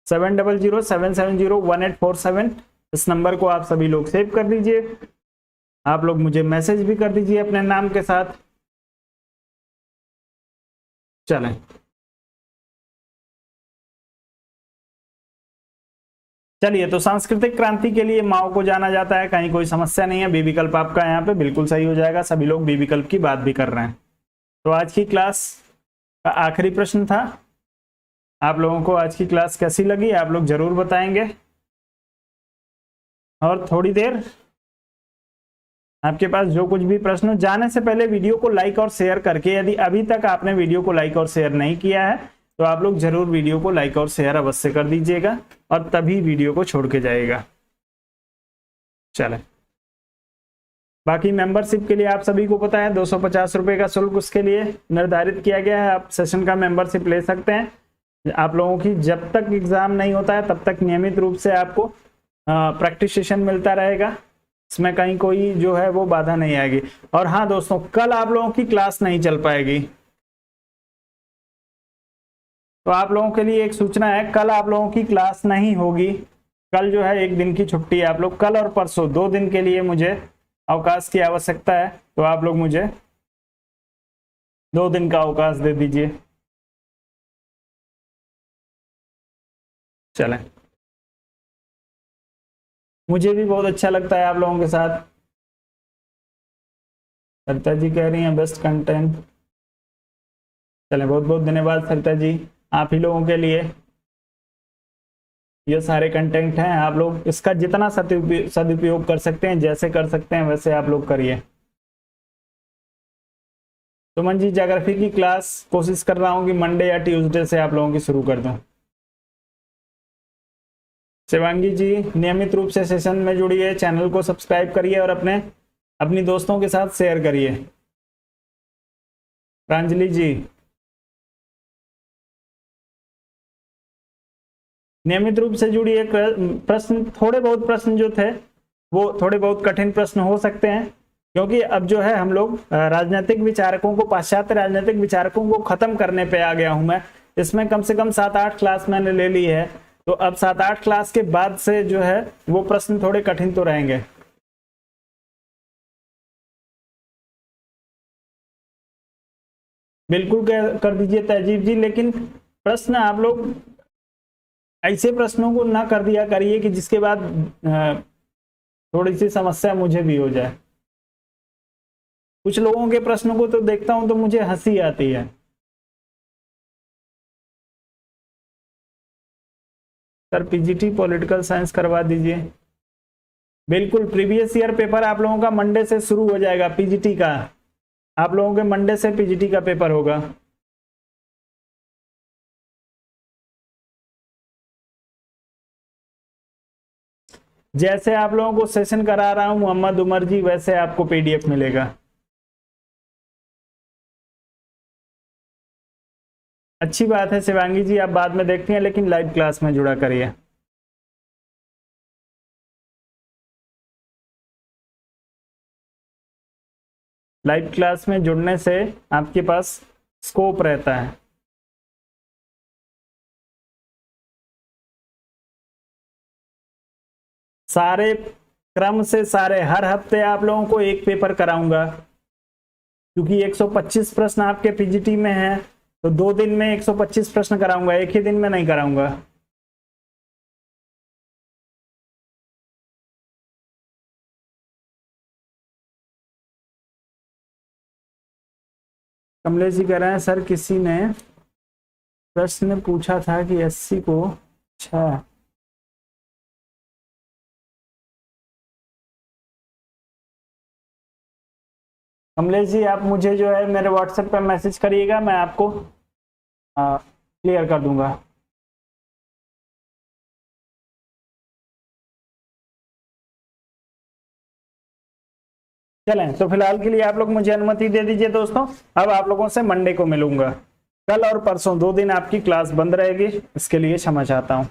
Speaker 1: 7007701847 इस नंबर को आप सभी लोग सेव कर लीजिए। आप लोग मुझे मैसेज भी कर दीजिए अपने नाम के साथ। चलें, चलिए, तो सांस्कृतिक क्रांति के लिए माओ को जाना जाता है, कहीं कोई समस्या नहीं है, बी विकल्प आपका यहाँ पे बिल्कुल सही हो जाएगा। सभी लोग बी विकल्प की बात भी कर रहे हैं। तो आज की क्लास का आखिरी प्रश्न था, आप लोगों को आज की क्लास कैसी लगी आप लोग जरूर बताएंगे। और थोड़ी देर आपके पास जो कुछ भी प्रश्न, जाने से पहले वीडियो को लाइक और शेयर करके, यदि अभी तक आपने वीडियो को लाइक और शेयर नहीं किया है तो आप लोग जरूर वीडियो को लाइक और शेयर अवश्य कर दीजिएगा और तभी वीडियो को छोड़ के जाइएगा। चले, बाकी मेंबरशिप के लिए आप सभी को पता है 250 रुपए का शुल्क उसके लिए निर्धारित किया गया है। आप सेशन का मेंबरशिप ले सकते हैं। आप लोगों की जब तक एग्जाम नहीं होता है तब तक नियमित रूप से आपको प्रैक्टिस सेशन मिलता रहेगा, इसमें कहीं कोई जो है वो बाधा नहीं आएगी। और हाँ दोस्तों, कल आप लोगों की क्लास नहीं चल पाएगी, तो आप लोगों के लिए एक सूचना है, कल आप लोगों की क्लास नहीं होगी। कल जो है एक दिन की छुट्टी है। आप लोग कल और परसों 2 दिन के लिए मुझे अवकाश की आवश्यकता है, तो आप लोग मुझे 2 दिन का अवकाश दे दीजिए। चलें, मुझे भी बहुत अच्छा लगता है आप लोगों के साथ। सरिता जी कह रही हैं बेस्ट कंटेंट। चलें, बहुत बहुत धन्यवाद सरिता जी, आप ही लोगों के लिए ये सारे कंटेंट हैं। आप लोग इसका जितना सदुपयोग कर सकते हैं, जैसे कर सकते हैं वैसे आप लोग करिए। सुमन जी, ज्योग्राफी की क्लास कोशिश कर रहा हूं कि मंडे या ट्यूसडे से आप लोगों की शुरू कर दूं। शिवांगी जी, नियमित रूप से सेशन में जुड़िए, चैनल को सब्सक्राइब करिए और अपनी दोस्तों के साथ शेयर करिए। प्रांजलि जी, नियमित रूप से जुड़िए। प्रश्न, थोड़े बहुत प्रश्न जो थे वो थोड़े बहुत कठिन प्रश्न हो सकते हैं, क्योंकि अब जो है हम लोग राजनीतिक विचारकों को, पाश्चात्य राजनीतिक विचारकों को खत्म करने पे आ गया हूं मैं। इसमें कम से कम 7-8 क्लास मैंने ले ली है, तो अब 7-8 क्लास के बाद से जो है वो प्रश्न थोड़े कठिन तो रहेंगे। बिल्कुल कर दीजिए तहजीब जी, लेकिन प्रश्न आप लोग ऐसे प्रश्नों को ना कर दिया करिए कि जिसके बाद थोड़ी सी समस्या मुझे भी हो जाए। कुछ लोगों के प्रश्नों को तो देखता हूं तो मुझे हंसी आती है। सर पीजीटी पॉलिटिकल साइंस करवा दीजिए। बिल्कुल, प्रीवियस ईयर पेपर आप लोगों का मंडे से शुरू हो जाएगा, पीजीटी का। आप लोगों के मंडे से पीजीटी का पेपर होगा। जैसे आप लोगों को सेशन करा रहा हूं मोहम्मद उमर जी, वैसे आपको पीडीएफ मिलेगा। अच्छी बात है शिवांगी जी, आप बाद में देखती हैं, लेकिन लाइव क्लास में जुड़ा करिए। लाइव क्लास में जुड़ने से आपके पास स्कोप रहता है। सारे क्रम से सारे हर हफ्ते आप लोगों को एक पेपर कराऊंगा, क्योंकि 125 प्रश्न आपके पीजीटी में है, तो 2 दिन में 125 प्रश्न कराऊंगा, एक ही दिन में नहीं कराऊंगा। कमलेश जी कह रहे हैं सर किसी ने प्रश्न पूछा था कि एससी को, अच्छा कमलेश जी, आप मुझे जो है मेरे व्हाट्सएप पर मैसेज करिएगा, मैं आपको क्लियर कर दूंगा। चलें, तो फिलहाल के लिए आप लोग मुझे अनुमति दे दीजिए दोस्तों। अब आप लोगों से मंडे को मिलूंगा। कल और परसों 2 दिन आपकी क्लास बंद रहेगी, इसके लिए क्षमा चाहता हूं।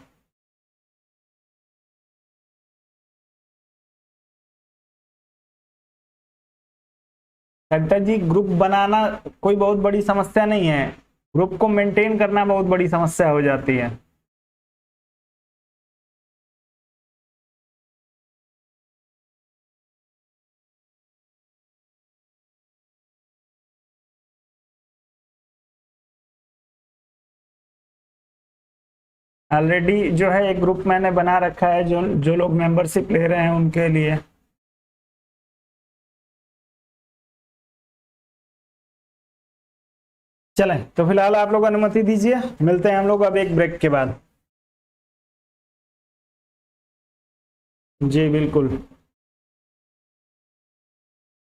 Speaker 1: डॉक्टर जी, ग्रुप बनाना कोई बहुत बड़ी समस्या नहीं है, ग्रुप को मेंटेन करना बहुत बड़ी समस्या हो जाती है। ऑलरेडी जो है एक ग्रुप मैंने बना रखा है, जो जो लोग मेंबरशिप ले रहे हैं उनके लिए। चलें, तो फिलहाल आप लोग अनुमति दीजिए, मिलते हैं हम लोग अब एक ब्रेक के बाद। जी बिल्कुल।